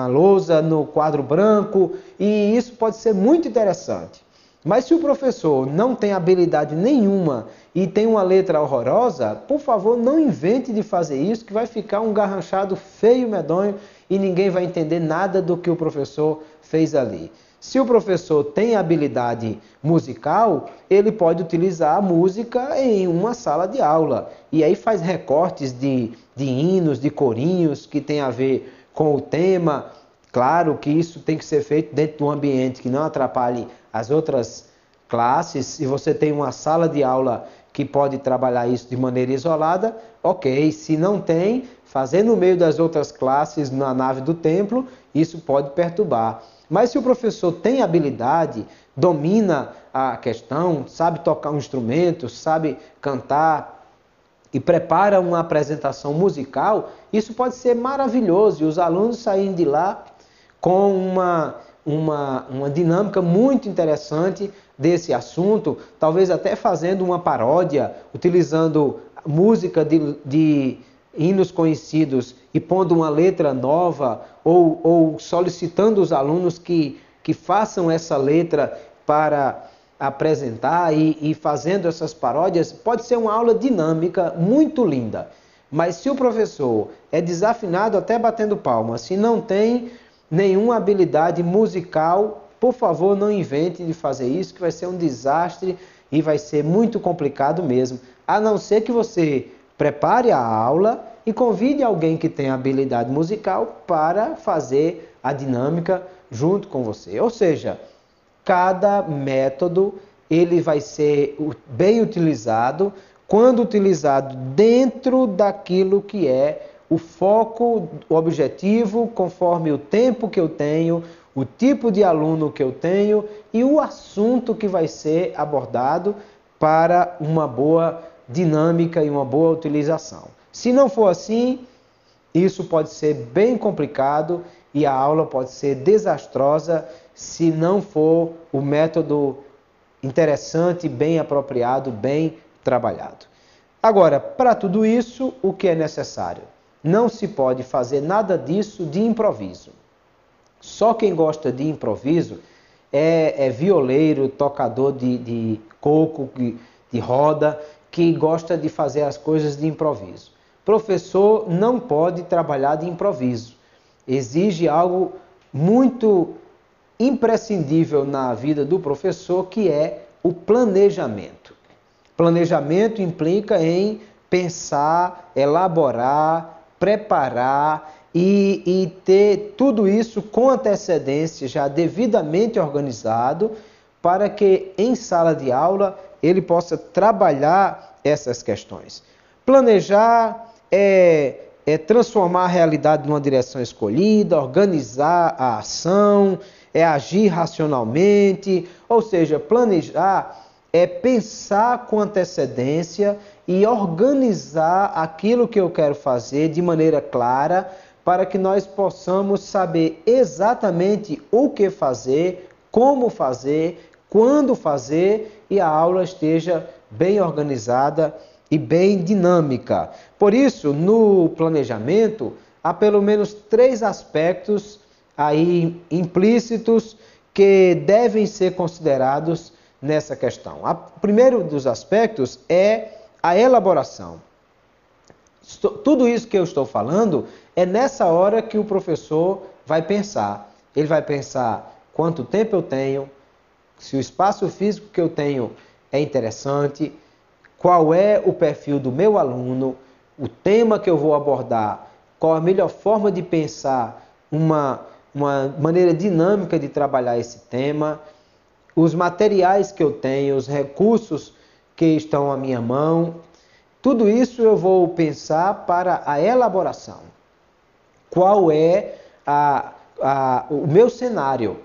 lousa, no quadro branco, e isso pode ser muito interessante. Mas se o professor não tem habilidade nenhuma e tem uma letra horrorosa, por favor, não invente de fazer isso, que vai ficar um garranchado feio, medonho, e ninguém vai entender nada do que o professor fez ali. Se o professor tem habilidade musical, ele pode utilizar a música em uma sala de aula. E aí faz recortes de hinos, de corinhos, que tem a ver com o tema. Claro que isso tem que ser feito dentro de um ambiente que não atrapalhe as outras classes. Se você tem uma sala de aula que pode trabalhar isso de maneira isolada, ok. Se não tem, fazer no meio das outras classes na nave do templo, isso pode perturbar. Mas se o professor tem habilidade, domina a questão, sabe tocar um instrumento, sabe cantar e prepara uma apresentação musical, isso pode ser maravilhoso e os alunos saírem de lá com uma dinâmica muito interessante desse assunto, talvez até fazendo uma paródia, utilizando música de hinos conhecidos e pondo uma letra nova, ou solicitando os alunos que façam essa letra para apresentar e fazendo essas paródias, pode ser uma aula dinâmica muito linda. Mas se o professor é desafinado até batendo palmas, se não tem nenhuma habilidade musical, por favor, não invente de fazer isso, que vai ser um desastre e vai ser muito complicado mesmo. A não ser que você prepare a aula e convide alguém que tenha habilidade musical para fazer a dinâmica junto com você. Ou seja, cada método ele vai ser bem utilizado quando utilizado dentro daquilo que é o foco, o objetivo, conforme o tempo que eu tenho, o tipo de aluno que eu tenho e o assunto que vai ser abordado para uma boa dinâmica e uma boa utilização. Se não for assim, isso pode ser bem complicado e a aula pode ser desastrosa se não for o método interessante, bem apropriado, bem trabalhado. Agora, para tudo isso, o que é necessário? Não se pode fazer nada disso de improviso. Só quem gosta de improviso é violeiro, tocador de coco, de roda, que gosta de fazer as coisas de improviso. Professor não pode trabalhar de improviso. Exige algo muito imprescindível na vida do professor, que é o planejamento. Planejamento implica em pensar, elaborar, preparar e ter tudo isso com antecedência, já devidamente organizado, para que em sala de aula ele possa trabalhar essas questões. Planejar é transformar a realidade numa direção escolhida, organizar a ação, é agir racionalmente, ou seja, planejar é pensar com antecedência e organizar aquilo que eu quero fazer de maneira clara, para que nós possamos saber exatamente o que fazer, como fazer, quando fazer e a aula esteja bem organizada e bem dinâmica. Por isso, no planejamento, há pelo menos 3 aspectos aí implícitos que devem ser considerados nessa questão. O primeiro dos aspectos é a elaboração. Tudo isso que eu estou falando é nessa hora que o professor vai pensar. Ele vai pensar quanto tempo eu tenho, se o espaço físico que eu tenho é interessante, qual é o perfil do meu aluno, o tema que eu vou abordar, qual a melhor forma de pensar uma maneira dinâmica de trabalhar esse tema, os materiais que eu tenho, os recursos que estão à minha mão. Tudo isso eu vou pensar para a elaboração. Qual é o meu cenário?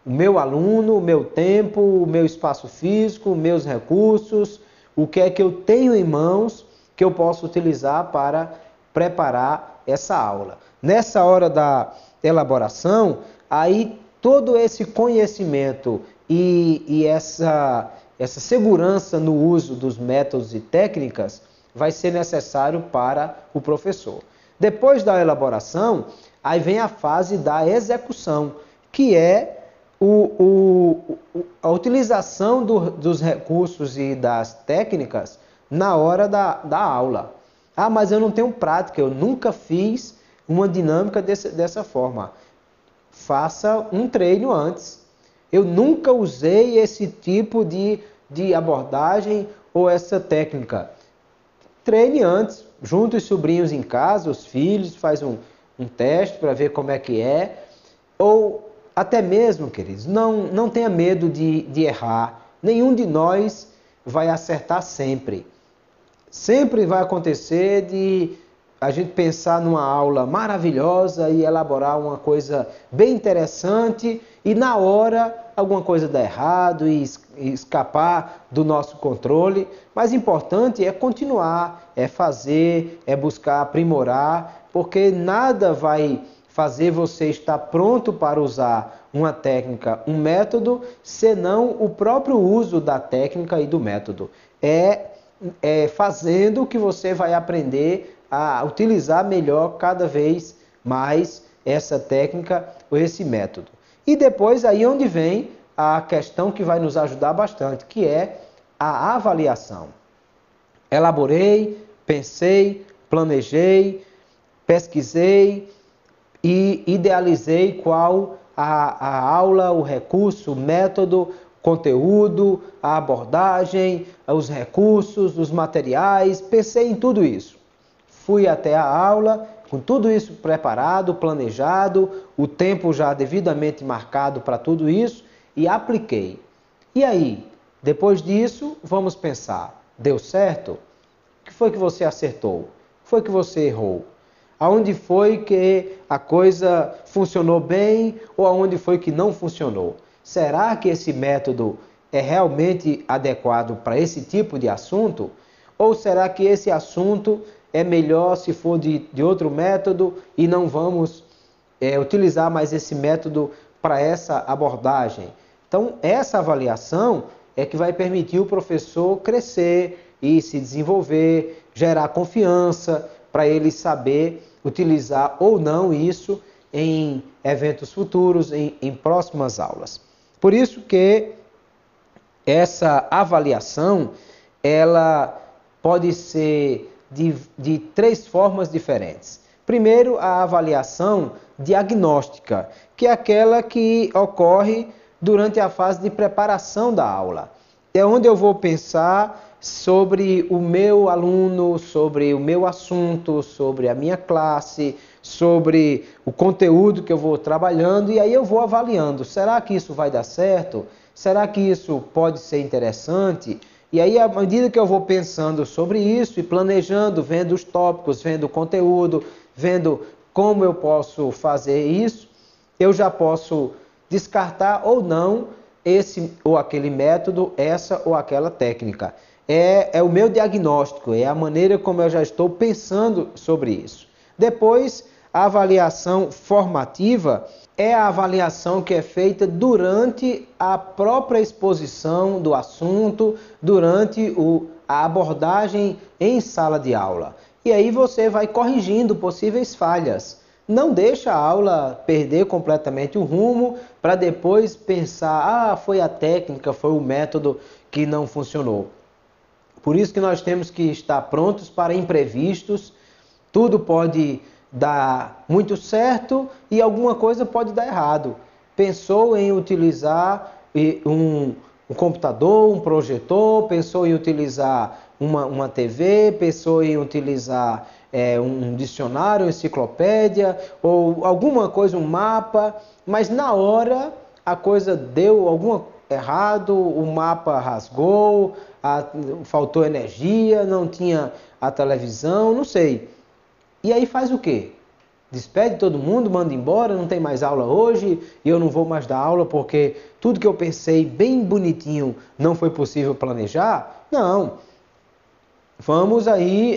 O meu aluno, o meu tempo, o meu espaço físico, meus recursos, o que é que eu tenho em mãos que eu posso utilizar para preparar essa aula. Nessa hora da elaboração, aí todo esse conhecimento e essa segurança no uso dos métodos e técnicas vai ser necessário para o professor. Depois da elaboração, aí vem a fase da execução, que é a utilização dos recursos e das técnicas na hora da aula. Ah, mas eu não tenho prática, eu nunca fiz uma dinâmica dessa forma. Faça um treino antes. Eu nunca usei esse tipo de abordagem ou essa técnica. Treine antes, junte os sobrinhos em casa, os filhos, faz um teste para ver como é que é. Ou até mesmo, queridos, não tenha medo de errar. Nenhum de nós vai acertar sempre. Sempre vai acontecer de a gente pensar numa aula maravilhosa e elaborar uma coisa bem interessante e na hora alguma coisa dá errado e escapar do nosso controle. Mas o importante é continuar, é fazer, é buscar aprimorar, porque nada vai fazer você estar pronto para usar uma técnica, um método, senão o próprio uso da técnica e do método. É fazendo que você vai aprender a utilizar melhor cada vez mais essa técnica ou esse método. E depois aí onde vem a questão que vai nos ajudar bastante, que é a avaliação. Elaborei, pensei, planejei, pesquisei e idealizei qual a aula, o recurso, o método, conteúdo, a abordagem, os recursos, os materiais, pensei em tudo isso. Fui até a aula com tudo isso preparado, planejado, o tempo já devidamente marcado para tudo isso e apliquei. E aí, depois disso, vamos pensar, deu certo? O que foi que você acertou? O que foi que você errou? Aonde foi que a coisa funcionou bem ou aonde foi que não funcionou? Será que esse método é realmente adequado para esse tipo de assunto? Ou será que esse assunto é melhor se for de outro método e não vamos utilizar mais esse método para essa abordagem? Então, essa avaliação é que vai permitir o professor crescer e se desenvolver, gerar confiança para ele saber utilizar ou não isso em eventos futuros, em próximas aulas. Por isso que essa avaliação, ela pode ser de três formas diferentes. Primeiro, a avaliação diagnóstica, que é aquela que ocorre durante a fase de preparação da aula. É onde eu vou pensar sobre o meu aluno, sobre o meu assunto, sobre a minha classe, sobre o conteúdo que eu vou trabalhando e aí eu vou avaliando. Será que isso vai dar certo? Será que isso pode ser interessante? E aí, à medida que eu vou pensando sobre isso e planejando, vendo os tópicos, vendo o conteúdo, vendo como eu posso fazer isso, eu já posso descartar ou não esse ou aquele método, essa ou aquela técnica. É o meu diagnóstico, é a maneira como eu já estou pensando sobre isso. Depois, a avaliação formativa é a avaliação que é feita durante a própria exposição do assunto, durante a abordagem em sala de aula. E aí você vai corrigindo possíveis falhas. Não deixa a aula perder completamente o rumo para depois pensar, foi a técnica, foi o método que não funcionou. Por isso que nós temos que estar prontos para imprevistos. Tudo pode dar muito certo e alguma coisa pode dar errado. Pensou em utilizar um computador, um projetor, pensou em utilizar uma TV, pensou em utilizar um dicionário, uma enciclopédia ou alguma coisa, um mapa, mas na hora a coisa deu alguma errado, o mapa rasgou, faltou energia, não tinha a televisão, não sei. E aí faz o quê? Despede todo mundo, manda embora, não tem mais aula hoje e eu não vou mais dar aula porque tudo que eu pensei bem bonitinho não foi possível planejar? Não. Vamos aí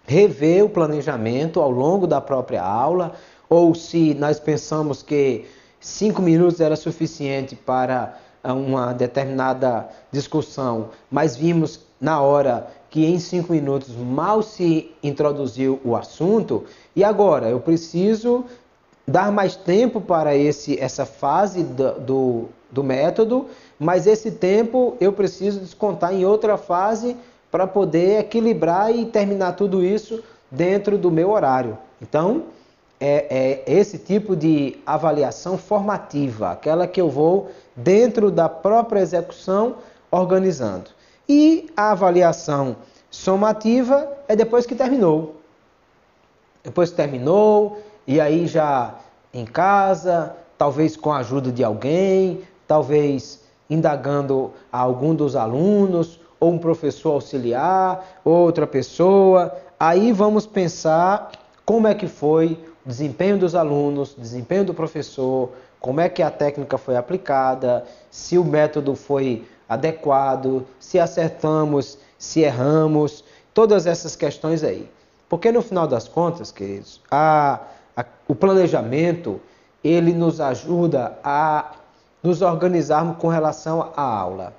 rever o planejamento ao longo da própria aula, ou se nós pensamos que 5 minutos era suficiente para uma determinada discussão, mas vimos na hora que em 5 minutos mal se introduziu o assunto, e agora eu preciso dar mais tempo para essa fase do método, mas esse tempo eu preciso descontar em outra fase para poder equilibrar e terminar tudo isso dentro do meu horário. Então, é esse tipo de avaliação formativa, aquela que eu vou dentro da própria execução organizando. E a avaliação somativa é depois que terminou. Depois que terminou, e aí já em casa, talvez com a ajuda de alguém, talvez indagando a algum dos alunos, ou um professor auxiliar, outra pessoa. Aí vamos pensar como é que foi o desempenho dos alunos, o desempenho do professor, como é que a técnica foi aplicada, se o método foi adequado, se acertamos, se erramos, todas essas questões aí. Porque no final das contas, queridos, o planejamento, ele nos ajuda a nos organizarmos com relação à aula.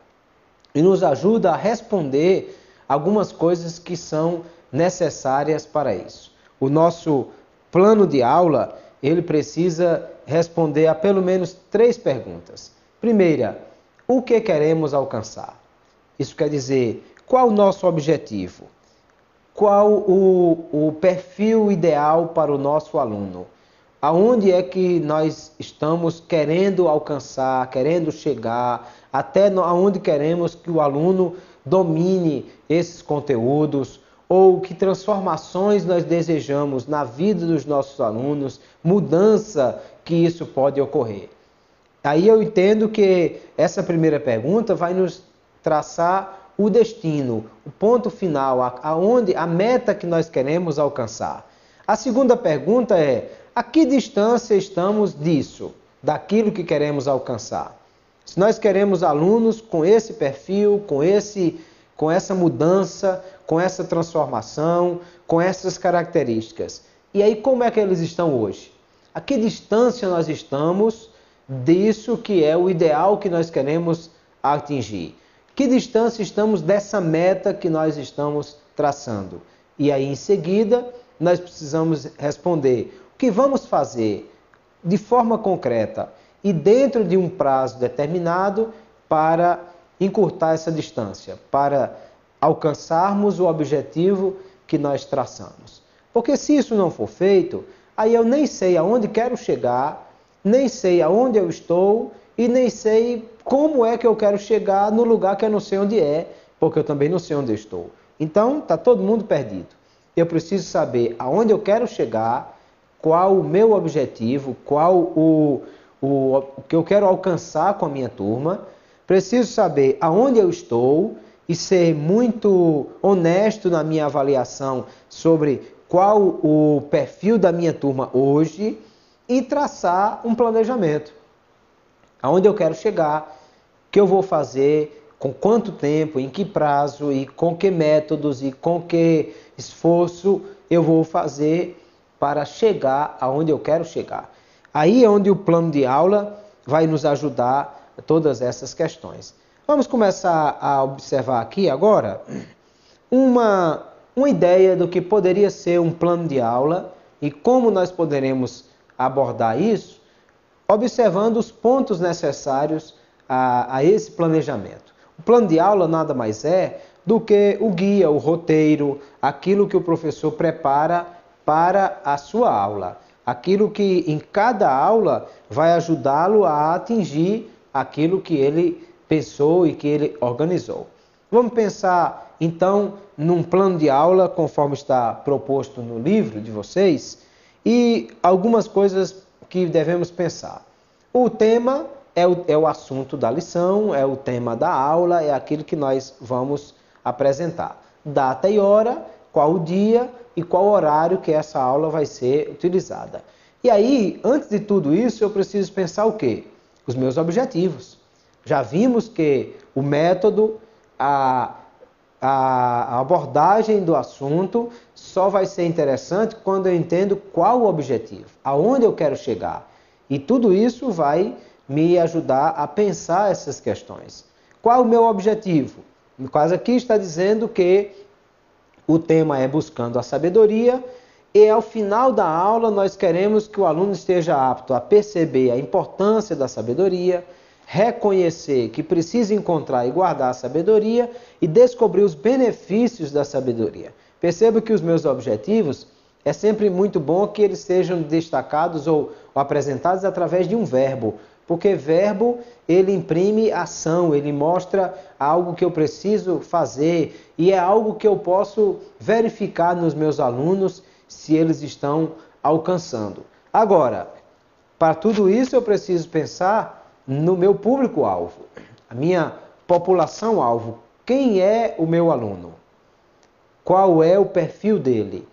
E nos ajuda a responder algumas coisas que são necessárias para isso. O nosso plano de aula, ele precisa responder a pelo menos 3 perguntas. Primeira, o que queremos alcançar? Isso quer dizer, qual o nosso objetivo? Qual o perfil ideal para o nosso aluno? Aonde é que nós estamos querendo alcançar, querendo chegar, até aonde queremos que o aluno domine esses conteúdos, ou que transformações nós desejamos na vida dos nossos alunos, mudança que isso pode ocorrer. Aí eu entendo que essa primeira pergunta vai nos traçar o destino, o ponto final, a meta que nós queremos alcançar. A segunda pergunta é, a que distância estamos disso, daquilo que queremos alcançar? Se nós queremos alunos com esse perfil, com essa mudança, com essa transformação, com essas características. E aí como é que eles estão hoje? A que distância nós estamos disso que é o ideal que nós queremos atingir? Que distância estamos dessa meta que nós estamos traçando? E aí em seguida nós precisamos responder o que vamos fazer de forma concreta e dentro de um prazo determinado para encurtar essa distância, para alcançarmos o objetivo que nós traçamos. Porque se isso não for feito, aí eu nem sei aonde quero chegar, nem sei aonde eu estou e nem sei como é que eu quero chegar no lugar que eu não sei onde é, porque eu também não sei onde eu estou. Então, está todo mundo perdido. Eu preciso saber aonde eu quero chegar, qual o meu objetivo, qual o que eu quero alcançar com a minha turma. Preciso saber aonde eu estou e ser muito honesto na minha avaliação sobre qual o perfil da minha turma hoje e traçar um planejamento. Aonde eu quero chegar, o que eu vou fazer, com quanto tempo, em que prazo e com que métodos e com que esforço eu vou fazer para chegar aonde eu quero chegar. Aí é onde o plano de aula vai nos ajudar a todas essas questões. Vamos começar a observar aqui agora uma ideia do que poderia ser um plano de aula e como nós poderemos abordar isso, observando os pontos necessários a esse planejamento. O plano de aula nada mais é do que o guia, o roteiro, aquilo que o professor prepara para a sua aula. Aquilo que em cada aula vai ajudá-lo a atingir aquilo que ele pensou e que ele organizou. Vamos pensar então num plano de aula conforme está proposto no livro de vocês e algumas coisas que devemos pensar. O tema é o assunto da lição, é o tema da aula, é aquilo que nós vamos apresentar. Data e hora, qual o dia e qual horário que essa aula vai ser utilizada. E aí, antes de tudo isso, eu preciso pensar o quê? Os meus objetivos. Já vimos que o método, a abordagem do assunto só vai ser interessante quando eu entendo qual o objetivo, aonde eu quero chegar. E tudo isso vai me ajudar a pensar essas questões. Qual o meu objetivo? No caso aqui está dizendo que o tema é buscando a sabedoria e ao final da aula nós queremos que o aluno esteja apto a perceber a importância da sabedoria, reconhecer que precisa encontrar e guardar a sabedoria e descobrir os benefícios da sabedoria. Perceba que os meus objetivos é sempre muito bom que eles sejam destacados ou apresentados através de um verbo, porque verbo ele imprime ação, ele mostra algo que eu preciso fazer e é algo que eu posso verificar nos meus alunos se eles estão alcançando. Agora, para tudo isso eu preciso pensar no meu público-alvo, a minha população-alvo. Quem é o meu aluno? Qual é o perfil dele?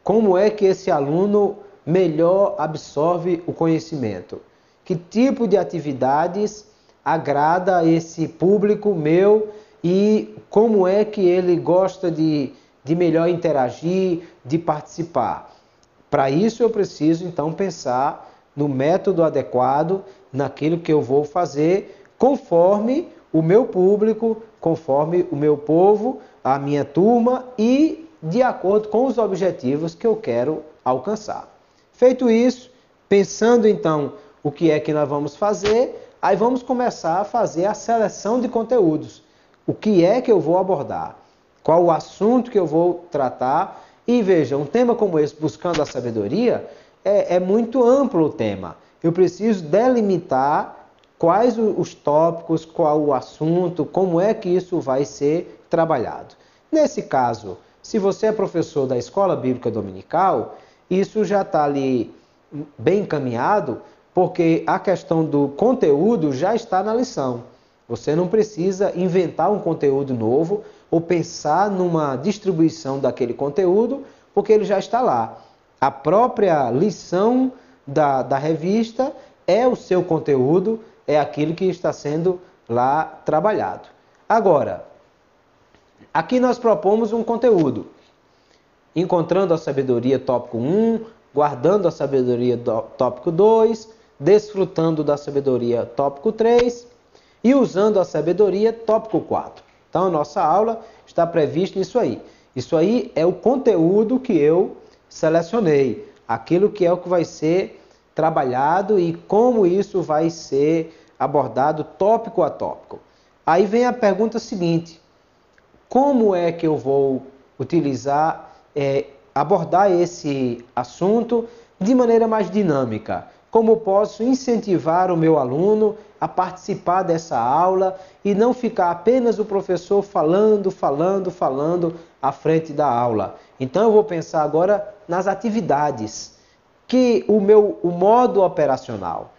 Como é que esse aluno melhor absorve o conhecimento? Que tipo de atividades agrada a esse público meu e como é que ele gosta de melhor interagir, de participar? Para isso eu preciso então pensar no método adequado, naquilo que eu vou fazer conforme o meu público, conforme o meu povo, a minha turma e de acordo com os objetivos que eu quero alcançar. Feito isso, pensando então o que é que nós vamos fazer, aí vamos começar a fazer a seleção de conteúdos. O que é que eu vou abordar? Qual o assunto que eu vou tratar? E veja, um tema como esse, Buscando a Sabedoria, é muito amplo o tema. Eu preciso delimitar quais os tópicos, qual o assunto, como é que isso vai ser trabalhado. Nesse caso, se você é professor da Escola Bíblica Dominical, isso já está ali bem encaminhado, porque a questão do conteúdo já está na lição. Você não precisa inventar um conteúdo novo ou pensar numa distribuição daquele conteúdo, porque ele já está lá. A própria lição da revista é o seu conteúdo, é aquilo que está sendo lá trabalhado. Agora, aqui nós propomos um conteúdo. Encontrando a sabedoria, tópico 1, guardando a sabedoria, tópico 2, desfrutando da sabedoria, tópico 3 e usando a sabedoria, tópico 4. Então, a nossa aula está prevista nisso aí. Isso aí é o conteúdo que eu selecionei, aquilo que é o que vai ser trabalhado e como isso vai ser abordado tópico a tópico. Aí vem a pergunta seguinte: como é que eu vou utilizar, abordar esse assunto de maneira mais dinâmica? Como posso incentivar o meu aluno a participar dessa aula e não ficar apenas o professor falando à frente da aula? Então eu vou pensar agora nas atividades, o modo operacional.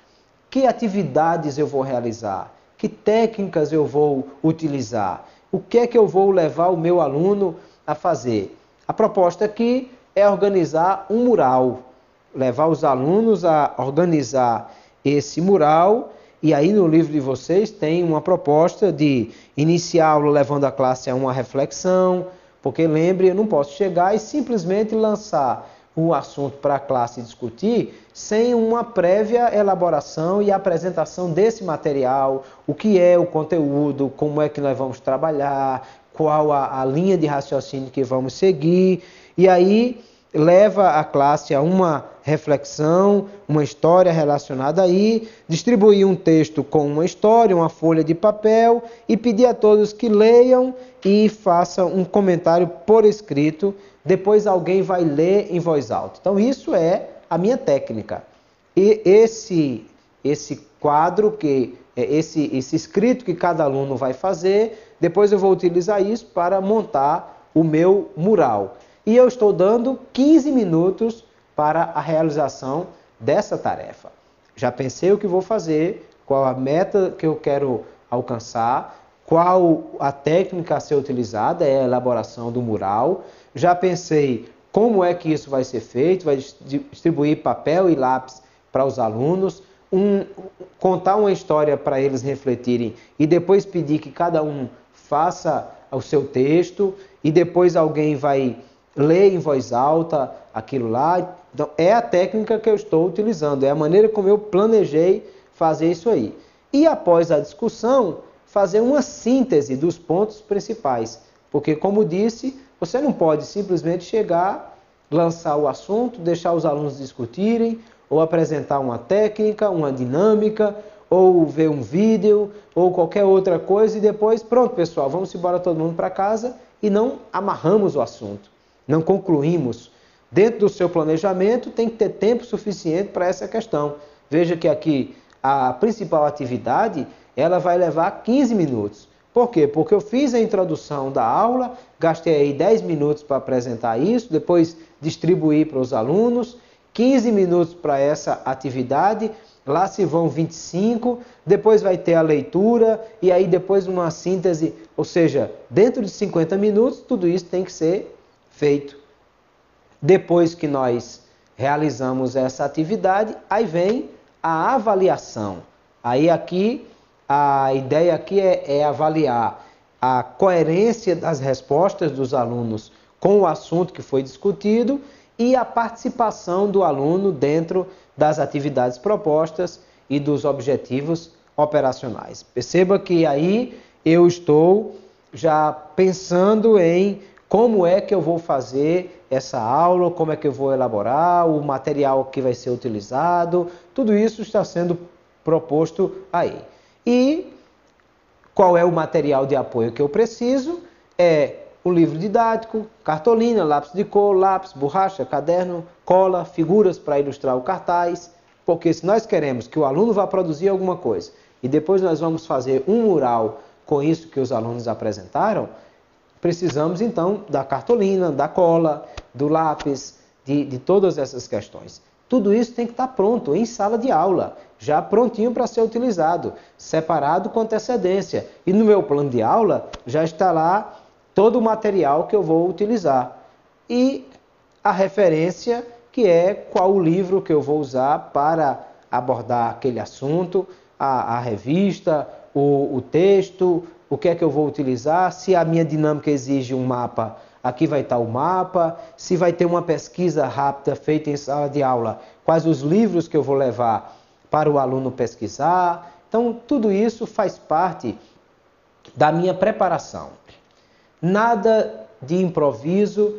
Que atividades eu vou realizar? Que técnicas eu vou utilizar? O que é que eu vou levar o meu aluno a fazer? A proposta aqui é organizar um mural, levar os alunos a organizar esse mural, e aí no livro de vocês tem uma proposta de iniciar a aula levando a classe a uma reflexão, porque lembre, eu não posso chegar e simplesmente lançar um assunto para a classe discutir sem uma prévia elaboração e apresentação desse material, o que é o conteúdo, como é que nós vamos trabalhar, qual a linha de raciocínio que vamos seguir, e aí leva a classe a uma reflexão, uma história relacionada aí, distribuir um texto com uma história, uma folha de papel e pedir a todos que leiam e façam um comentário por escrito. Depois alguém vai ler em voz alta. Então isso é a minha técnica. E esse quadro, esse escrito que cada aluno vai fazer, depois eu vou utilizar isso para montar o meu mural. E eu estou dando 15 minutos para a realização dessa tarefa. Já pensei o que vou fazer, qual a meta que eu quero alcançar, qual a técnica a ser utilizada, é a elaboração do mural. Já pensei como é que isso vai ser feito, vai distribuir papel e lápis para os alunos, contar uma história para eles refletirem e depois pedir que cada um faça o seu texto e depois alguém vai ler em voz alta aquilo lá. Então, é a técnica que eu estou utilizando, é a maneira como eu planejei fazer isso aí. E após a discussão, fazer uma síntese dos pontos principais. Porque, como disse, você não pode simplesmente chegar lançar o assunto, deixar os alunos discutirem, ou apresentar uma técnica, uma dinâmica, ou ver um vídeo, ou qualquer outra coisa, e depois, pronto pessoal, vamos embora todo mundo para casa, e não amarramos o assunto, não concluímos. Dentro do seu planejamento tem que ter tempo suficiente para essa questão. Veja que aqui a principal atividade, ela vai levar 15 minutos. Por quê? Porque eu fiz a introdução da aula, gastei aí 10 minutos para apresentar isso, depois distribuí para os alunos, 15 minutos para essa atividade, lá se vão 25, depois vai ter a leitura e aí depois uma síntese, ou seja, dentro de 50 minutos tudo isso tem que ser feito. Depois que nós realizamos essa atividade, aí vem a avaliação. Aí aqui, a ideia aqui é avaliar a coerência das respostas dos alunos com o assunto que foi discutido e a participação do aluno dentro das atividades propostas e dos objetivos operacionais. Perceba que aí eu estou já pensando em como é que eu vou fazer essa aula, como é que eu vou elaborar, o material que vai ser utilizado, tudo isso está sendo proposto aí. E qual é o material de apoio que eu preciso? É o livro didático, cartolina, lápis de cor, lápis, borracha, caderno, cola, figuras para ilustrar o cartaz, porque se nós queremos que o aluno vá produzir alguma coisa e depois nós vamos fazer um mural com isso que os alunos apresentaram, precisamos então da cartolina, da cola, do lápis, de todas essas questões. Tudo isso tem que estar pronto em sala de aula, já prontinho para ser utilizado, separado com antecedência. E no meu plano de aula já está lá todo o material que eu vou utilizar. E a referência, que é qual o livro que eu vou usar para abordar aquele assunto, a revista, o texto, o que é que eu vou utilizar, se a minha dinâmica exige um mapa, aqui vai estar o mapa, se vai ter uma pesquisa rápida feita em sala de aula, quais os livros que eu vou levar para o aluno pesquisar. Então, tudo isso faz parte da minha preparação. Nada de improviso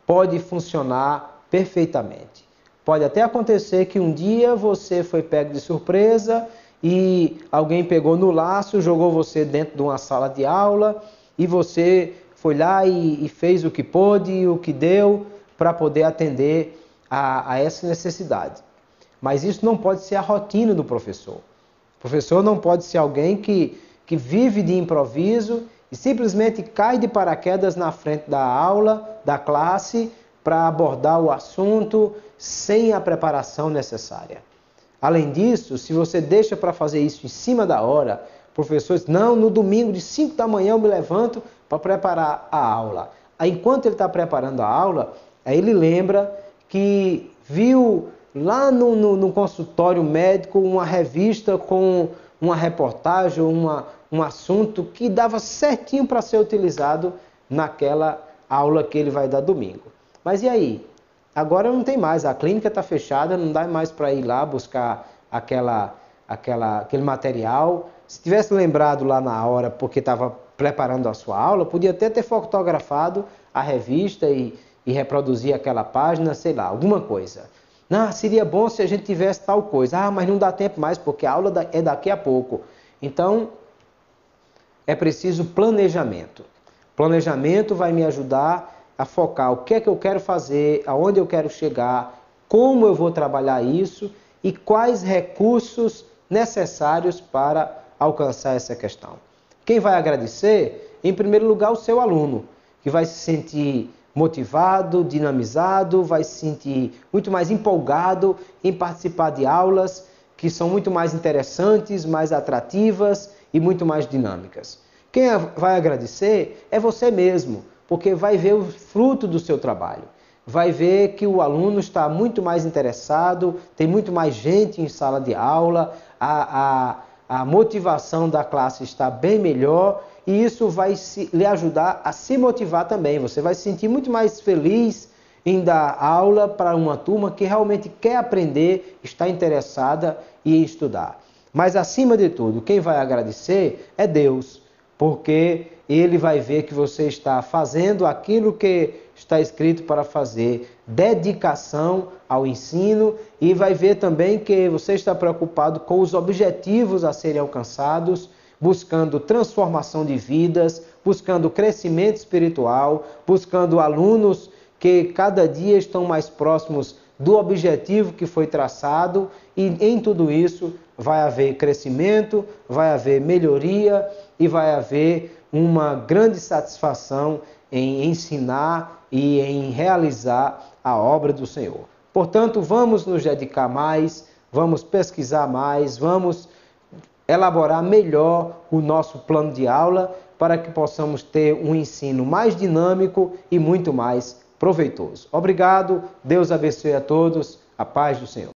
pode funcionar perfeitamente. Pode até acontecer que um dia você foi pego de surpresa e alguém pegou no laço, jogou você dentro de uma sala de aula e você foi lá e fez o que pôde, o que deu para poder atender a essa necessidade. Mas isso não pode ser a rotina do professor. O professor não pode ser alguém que vive de improviso e simplesmente cai de paraquedas na frente da aula, da classe, para abordar o assunto sem a preparação necessária. Além disso, se você deixa para fazer isso em cima da hora, professores, não, no domingo de 5 da manhã eu me levanto para preparar a aula. Aí, enquanto ele está preparando a aula, aí ele lembra que viu lá no consultório médico uma revista com uma reportagem, um assunto que dava certinho para ser utilizado naquela aula que ele vai dar domingo. Mas e aí? Agora não tem mais, a clínica está fechada, não dá mais para ir lá buscar aquele material. Se tivesse lembrado lá na hora, porque estava preparando a sua aula, podia até ter fotografado a revista e reproduzir aquela página, sei lá, alguma coisa. Não, seria bom se a gente tivesse tal coisa. Ah, mas não dá tempo mais, porque a aula é daqui a pouco. Então, é preciso planejamento. Planejamento vai me ajudar a focar o que é que eu quero fazer, aonde eu quero chegar, como eu vou trabalhar isso e quais recursos necessários para alcançar essa questão. Quem vai agradecer? Em primeiro lugar, o seu aluno, que vai se sentir motivado, dinamizado, vai se sentir muito mais empolgado em participar de aulas que são muito mais interessantes, mais atrativas e muito mais dinâmicas. Quem vai agradecer é você mesmo, porque vai ver o fruto do seu trabalho. Vai ver que o aluno está muito mais interessado, tem muito mais gente em sala de aula, a motivação da classe está bem melhor e isso vai lhe ajudar a se motivar também. Você vai se sentir muito mais feliz em dar aula para uma turma que realmente quer aprender, está interessada em estudar. Mas acima de tudo, quem vai agradecer é Deus, porque ele vai ver que você está fazendo aquilo que está escrito para fazer, dedicação ao ensino, e vai ver também que você está preocupado com os objetivos a serem alcançados, buscando transformação de vidas, buscando crescimento espiritual, buscando alunos que cada dia estão mais próximos do objetivo que foi traçado, e em tudo isso vai haver crescimento, vai haver melhoria e vai haver uma grande satisfação em ensinar e em realizar a obra do Senhor. Portanto, vamos nos dedicar mais, vamos pesquisar mais, vamos elaborar melhor o nosso plano de aula para que possamos ter um ensino mais dinâmico e muito mais proveitoso. Obrigado, Deus abençoe a todos, a paz do Senhor.